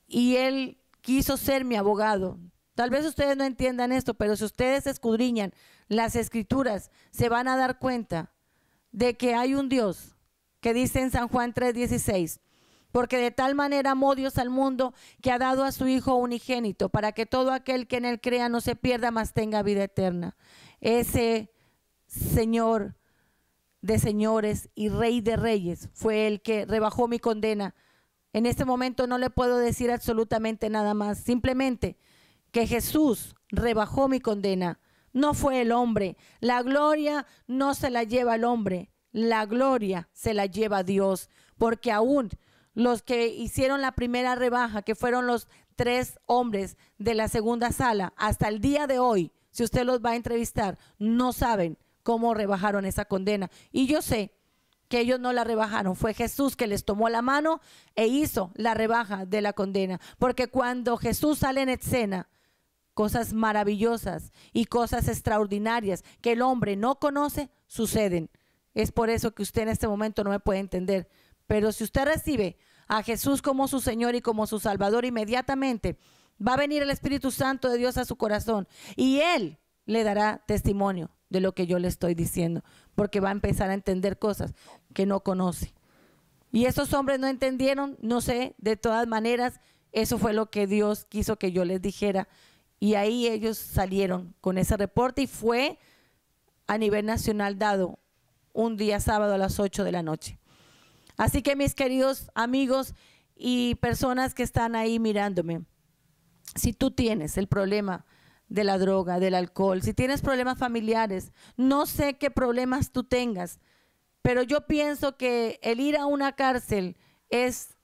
Speaker 2: y Él quiso ser mi abogado. Tal vez ustedes no entiendan esto, pero si ustedes escudriñan las escrituras, se van a dar cuenta de que hay un Dios que dice en San Juan 3:16, porque de tal manera amó Dios al mundo que ha dado a su Hijo unigénito, para que todo aquel que en él crea no se pierda, mas tenga vida eterna. Ese Señor de señores y Rey de reyes fue el que rebajó mi condena. En este momento no le puedo decir absolutamente nada más, simplemente que Jesús rebajó mi condena. No fue el hombre. La gloria no se la lleva el hombre, la gloria se la lleva Dios, porque aún los que hicieron la primera rebaja, que fueron los 3 hombres de la segunda sala, hasta el día de hoy, si usted los va a entrevistar, no saben cómo rebajaron esa condena. Y yo sé que ellos no la rebajaron, fue Jesús que les tomó la mano e hizo la rebaja de la condena. Porque cuando Jesús sale en escena, cosas maravillosas y cosas extraordinarias que el hombre no conoce, suceden. Es por eso que usted en este momento no me puede entender. Pero si usted recibe a Jesús como su Señor y como su Salvador, inmediatamente va a venir el Espíritu Santo de Dios a su corazón y Él le dará testimonio de lo que yo le estoy diciendo, porque va a empezar a entender cosas que no conoce. Y esos hombres no entendieron, no sé, de todas maneras, eso fue lo que Dios quiso que yo les dijera. Y ahí ellos salieron con ese reporte y fue a nivel nacional dado un día sábado a las 8 de la noche. Así que mis queridos amigos y personas que están ahí mirándome, si tú tienes el problema de la droga, del alcohol, si tienes problemas familiares, no sé qué problemas tú tengas, pero yo pienso que el ir a una cárcel es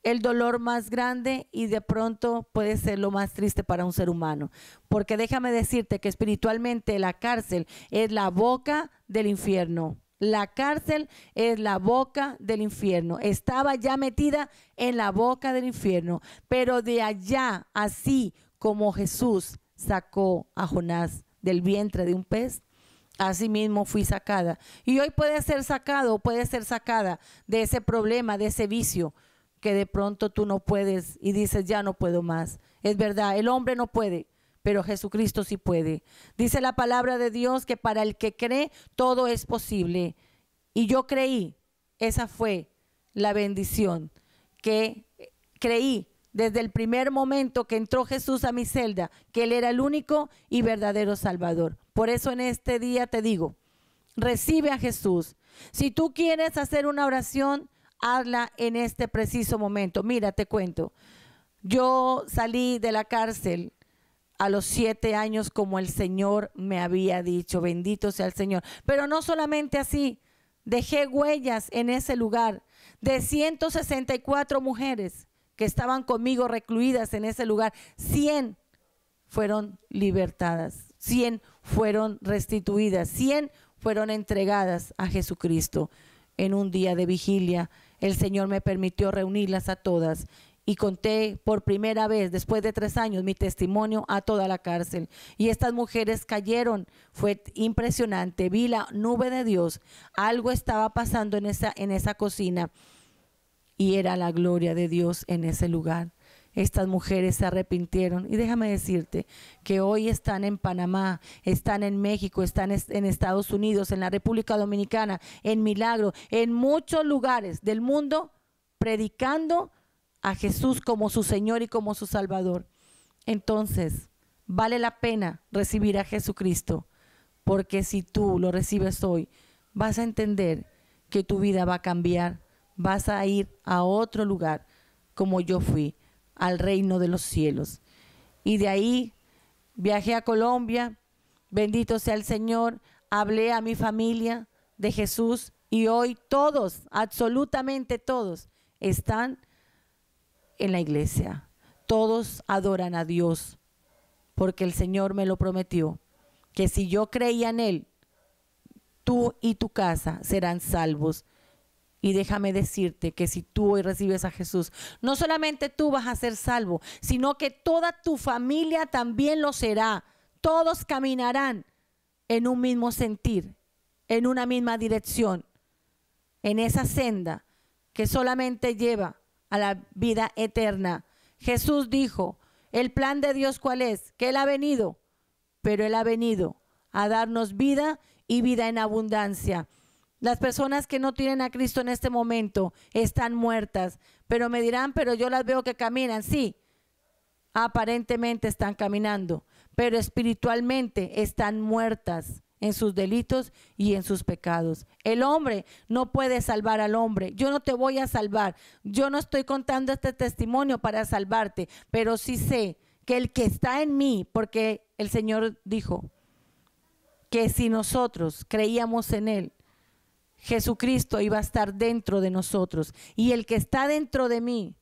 Speaker 2: el dolor más grande y de pronto puede ser lo más triste para un ser humano, porque déjame decirte que espiritualmente la cárcel es la boca del infierno. La cárcel es la boca del infierno. Estaba ya metida en la boca del infierno, pero de allá, así como Jesús sacó a Jonás del vientre de un pez, así mismo fui sacada. Y hoy puede ser sacado, puede ser sacada de ese problema, de ese vicio que de pronto tú no puedes y dices ya no puedo más. Es verdad, el hombre no puede, pero Jesucristo sí puede. Dice la palabra de Dios que para el que cree todo es posible. Y yo creí, esa fue la bendición, que creí desde el primer momento que entró Jesús a mi celda, que Él era el único y verdadero Salvador. Por eso en este día te digo, recibe a Jesús. Si tú quieres hacer una oración, hazla en este preciso momento. Mira, te cuento, yo salí de la cárcel a los 7 años como el Señor me había dicho, bendito sea el Señor. Pero no solamente así, dejé huellas en ese lugar de 164 mujeres que estaban conmigo recluidas en ese lugar. 100 fueron libertadas, 100 fueron restituidas, 100 fueron entregadas a Jesucristo. En un día de vigilia, el Señor me permitió reunirlas a todas y conté por primera vez, después de 3 años, mi testimonio a toda la cárcel. Y estas mujeres cayeron, fue impresionante, vi la nube de Dios, algo estaba pasando en esa cocina y era la gloria de Dios en ese lugar. Estas mujeres se arrepintieron y déjame decirte que hoy están en Panamá, están en México, están en Estados Unidos, en la República Dominicana, en Milagro, en muchos lugares del mundo predicando a Jesús como su Señor y como su Salvador. Entonces, vale la pena recibir a Jesucristo, porque si tú lo recibes hoy, vas a entender que tu vida va a cambiar, vas a ir a otro lugar como yo fui, al reino de los cielos. Y de ahí viajé a Colombia, bendito sea el Señor, hablé a mi familia de Jesús y hoy todos, absolutamente todos, están en la iglesia. Todos adoran a Dios porque el Señor me lo prometió, que si yo creía en Él, tú y tu casa serán salvos. Y déjame decirte que si tú hoy recibes a Jesús, no solamente tú vas a ser salvo, sino que toda tu familia también lo será. Todos caminarán en un mismo sentir, en una misma dirección, en esa senda que solamente lleva a la vida eterna. Jesús dijo, El plan de Dios, ¿cuál es? Que Él ha venido, pero Él ha venido a darnos vida y vida en abundancia. Las personas que no tienen a Cristo en este momento están muertas, pero me dirán, pero yo las veo que caminan. Sí, aparentemente están caminando, pero espiritualmente están muertas en sus delitos y en sus pecados. El hombre no puede salvar al hombre. Yo no te voy a salvar. Yo no estoy contando este testimonio para salvarte, pero sí sé que el que está en mí, porque el Señor dijo que si nosotros creíamos en Él, Jesucristo iba a estar dentro de nosotros. Y el que está dentro de mí,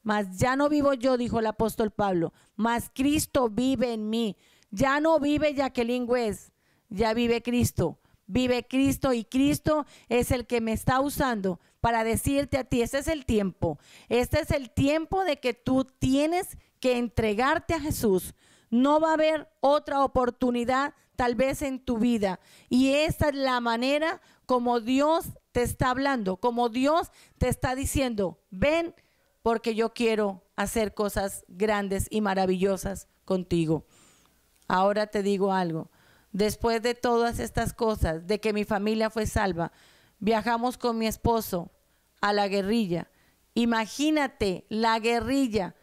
Speaker 2: mas ya no vivo yo, dijo el apóstol Pablo, mas Cristo vive en mí. Ya no vive Jacqueline West, ya vive Cristo. Vive Cristo, y Cristo es el que me está usando para decirte a ti, este es el tiempo. Este es el tiempo de que tú tienes que entregarte a Jesús. No va a haber otra oportunidad tal vez en tu vida. Y esta es la manera como Dios te está hablando, como Dios te está diciendo, ven, porque yo quiero hacer cosas grandes y maravillosas contigo. Ahora te digo algo. Después de todas estas cosas, de que mi familia fue salva, viajamos con mi esposo a la guerrilla. Imagínate la guerrilla,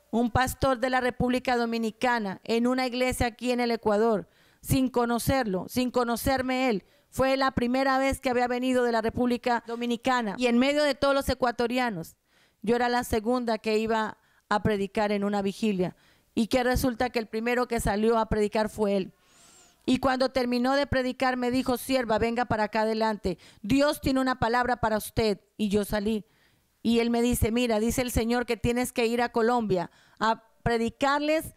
Speaker 2: un pastor de la República Dominicana en una iglesia aquí en el Ecuador, sin conocerlo, sin conocerme él. Fue la primera vez que había venido de la República Dominicana, y en medio de todos los ecuatorianos, yo era la segunda que iba a predicar en una vigilia, y que resulta que el primero que salió a predicar fue él. Y cuando terminó de predicar me dijo, sierva, venga para acá adelante, Dios tiene una palabra para usted. Y yo salí, y él me dice, mira, dice el Señor que tienes que ir a Colombia a predicarles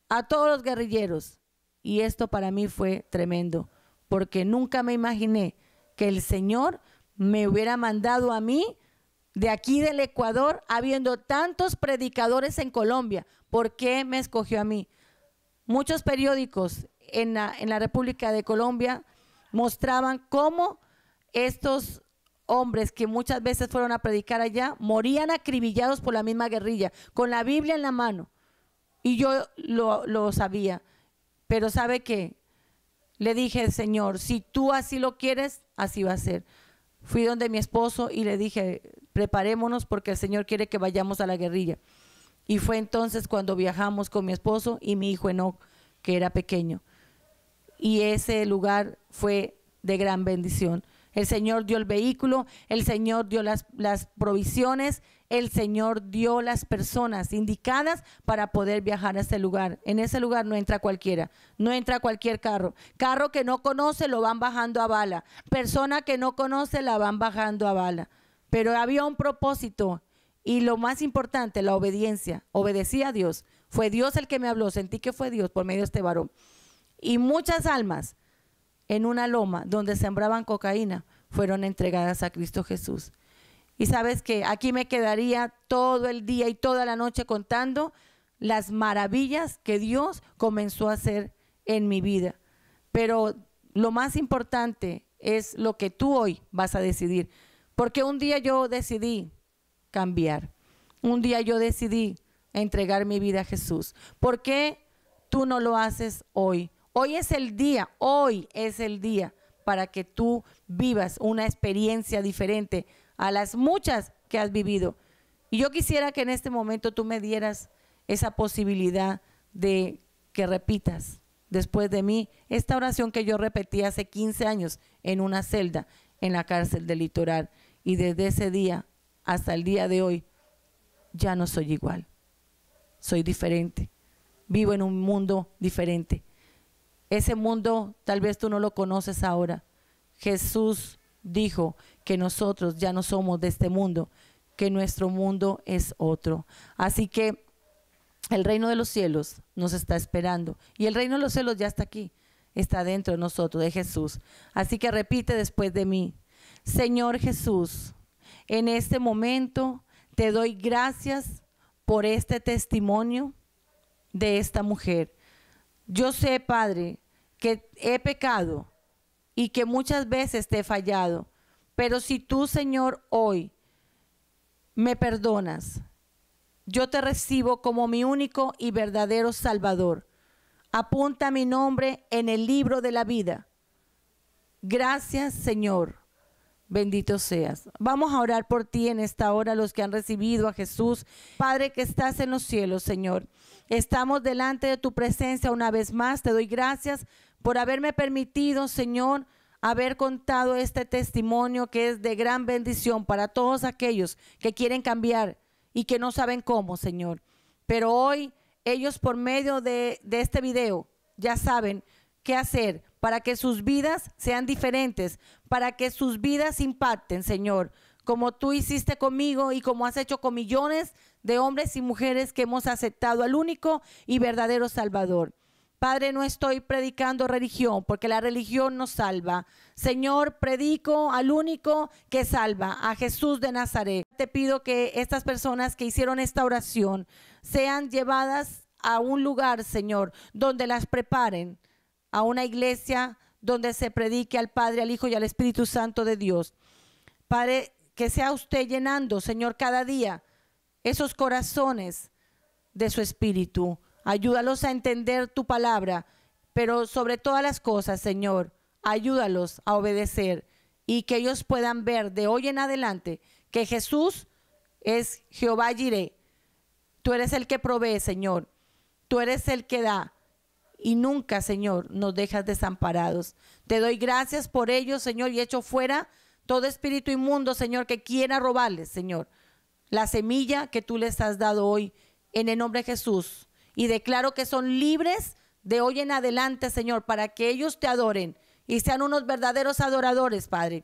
Speaker 2: a todos los guerrilleros. Y esto para mí fue tremendo, porque nunca me imaginé que el Señor me hubiera mandado a mí de aquí del Ecuador, habiendo tantos predicadores en Colombia. ¿Por qué me escogió a mí? Muchos periódicos en la República de Colombia mostraban cómo estos hombres que muchas veces fueron a predicar allá morían acribillados por la misma guerrilla, con la Biblia en la mano. Y yo lo sabía, pero ¿sabe qué? Le dije, Señor, si tú así lo quieres, así va a ser. Fui donde mi esposo y le dije, preparémonos porque el Señor quiere que vayamos a la guerrilla. Y fue entonces cuando viajamos con mi esposo y mi hijo Enoch, que era pequeño. Y ese lugar fue de gran bendición. El Señor dio el vehículo, el Señor dio las provisiones, el Señor dio las personas indicadas para poder viajar a ese lugar. En ese lugar no entra cualquiera, no entra cualquier carro. Carro que no conoce lo van bajando a bala. Persona que no conoce la van bajando a bala. Pero había un propósito, y lo más importante, la obediencia. Obedecí a Dios. Fue Dios el que me habló, sentí que fue Dios por medio de este varón. Y muchas almas en una loma donde sembraban cocaína fueron entregadas a Cristo Jesús. Y sabes que aquí me quedaría todo el día y toda la noche contando las maravillas que Dios comenzó a hacer en mi vida. Pero lo más importante es lo que tú hoy vas a decidir. Porque un día yo decidí cambiar. Un día yo decidí entregar mi vida a Jesús. ¿Por qué tú no lo haces hoy? Hoy es el día para que tú vivas una experiencia diferente a las muchas que has vivido. Y yo quisiera que en este momento tú me dieras esa posibilidad de que repitas después de mí esta oración que yo repetí hace 15 años en una celda en la cárcel del Litoral. Y desde ese día hasta el día de hoy ya no soy igual. Soy diferente. Vivo en un mundo diferente. Ese mundo tal vez tú no lo conoces ahora. Jesús dijo que nosotros ya no somos de este mundo, que nuestro mundo es otro. Así que el reino de los cielos nos está esperando, y el reino de los cielos ya está aquí, está dentro de nosotros, de Jesús. Así que repite después de mí: Señor Jesús, en este momento te doy gracias por este testimonio de esta mujer. Yo sé, Padre, que he pecado y que muchas veces te he fallado, pero si tú, Señor, hoy me perdonas yo te recibo como mi único y verdadero Salvador. Apunta mi nombre en el libro de la vida. Gracias, Señor. Bendito seas. Vamos a orar por ti en esta hora, los que han recibido a Jesús. Padre que estás en los cielos, Señor. Estamos delante de tu presencia una vez más. Te doy gracias por haberme permitido, Señor, haber contado este testimonio que es de gran bendición para todos aquellos que quieren cambiar y que no saben cómo, Señor. Pero hoy ellos, por medio de este video, ya saben qué hacer para que sus vidas sean diferentes, para que sus vidas impacten, Señor, como tú hiciste conmigo y como has hecho con millones de hombres y mujeres que hemos aceptado al único y verdadero Salvador. Padre, no estoy predicando religión, porque la religión no salva. Señor, predico al único que salva, a Jesús de Nazaret. Te pido que estas personas que hicieron esta oración sean llevadas a un lugar, Señor, donde las preparen, a una iglesia donde se predique al Padre, al Hijo y al Espíritu Santo de Dios. Padre, que sea usted llenando, Señor, cada día esos corazones de su Espíritu. Ayúdalos a entender tu palabra, pero sobre todas las cosas, Señor, ayúdalos a obedecer y que ellos puedan ver de hoy en adelante que Jesús es Jehová Jireh. Tú eres el que provee, Señor. Tú eres el que da. Y nunca, Señor, nos dejas desamparados. Te doy gracias por ellos, Señor, y echo fuera todo espíritu inmundo, Señor, que quiera robarles, Señor, la semilla que tú les has dado hoy en el nombre de Jesús. Y declaro que son libres de hoy en adelante, Señor, para que ellos te adoren y sean unos verdaderos adoradores, Padre.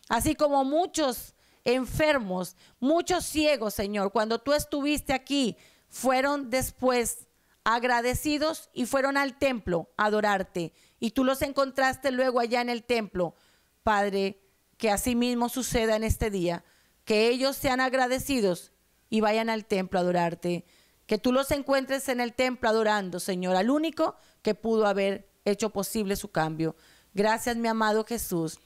Speaker 2: Así como muchos enfermos, muchos ciegos, Señor, cuando tú estuviste aquí, fueron después agradecidos y fueron al templo a adorarte. Y tú los encontraste luego allá en el templo. Padre, que así mismo suceda en este día, que ellos sean agradecidos y vayan al templo a adorarte. Que tú los encuentres en el templo adorando, Señor, al único que pudo haber hecho posible su cambio. Gracias, mi amado Jesús.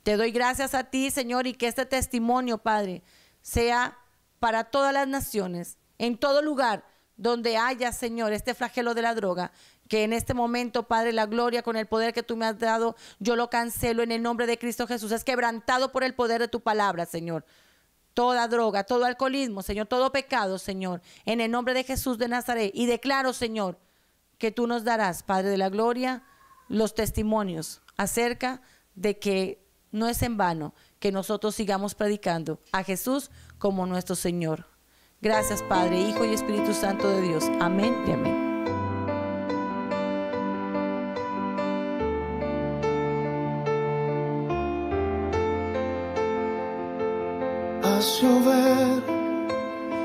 Speaker 2: Te doy gracias a ti, Señor, y que este testimonio, Padre, sea para todas las naciones, en todo lugar donde haya, Señor, este flagelo de la droga, que en este momento, Padre, la gloria con el poder que tú me has dado, yo lo cancelo en el nombre de Cristo Jesús. Es quebrantado por el poder de tu palabra, Señor. Toda droga, todo alcoholismo, Señor, todo pecado, Señor, en el nombre de Jesús de Nazaret. Y declaro, Señor, que tú nos darás, Padre de la gloria, los testimonios acerca de que no es en vano que nosotros sigamos predicando a Jesús como nuestro Señor. Gracias, Padre, Hijo y Espíritu Santo de Dios. Amén y amén.
Speaker 1: Haz llover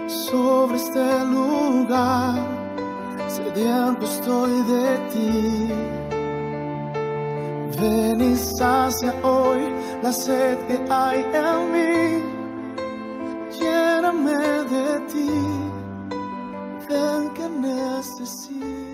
Speaker 1: sobre este lugar, sediento estoy de ti. Ven y sacia hoy la sed que hay en mí. Lléname de ti, ven que necesito.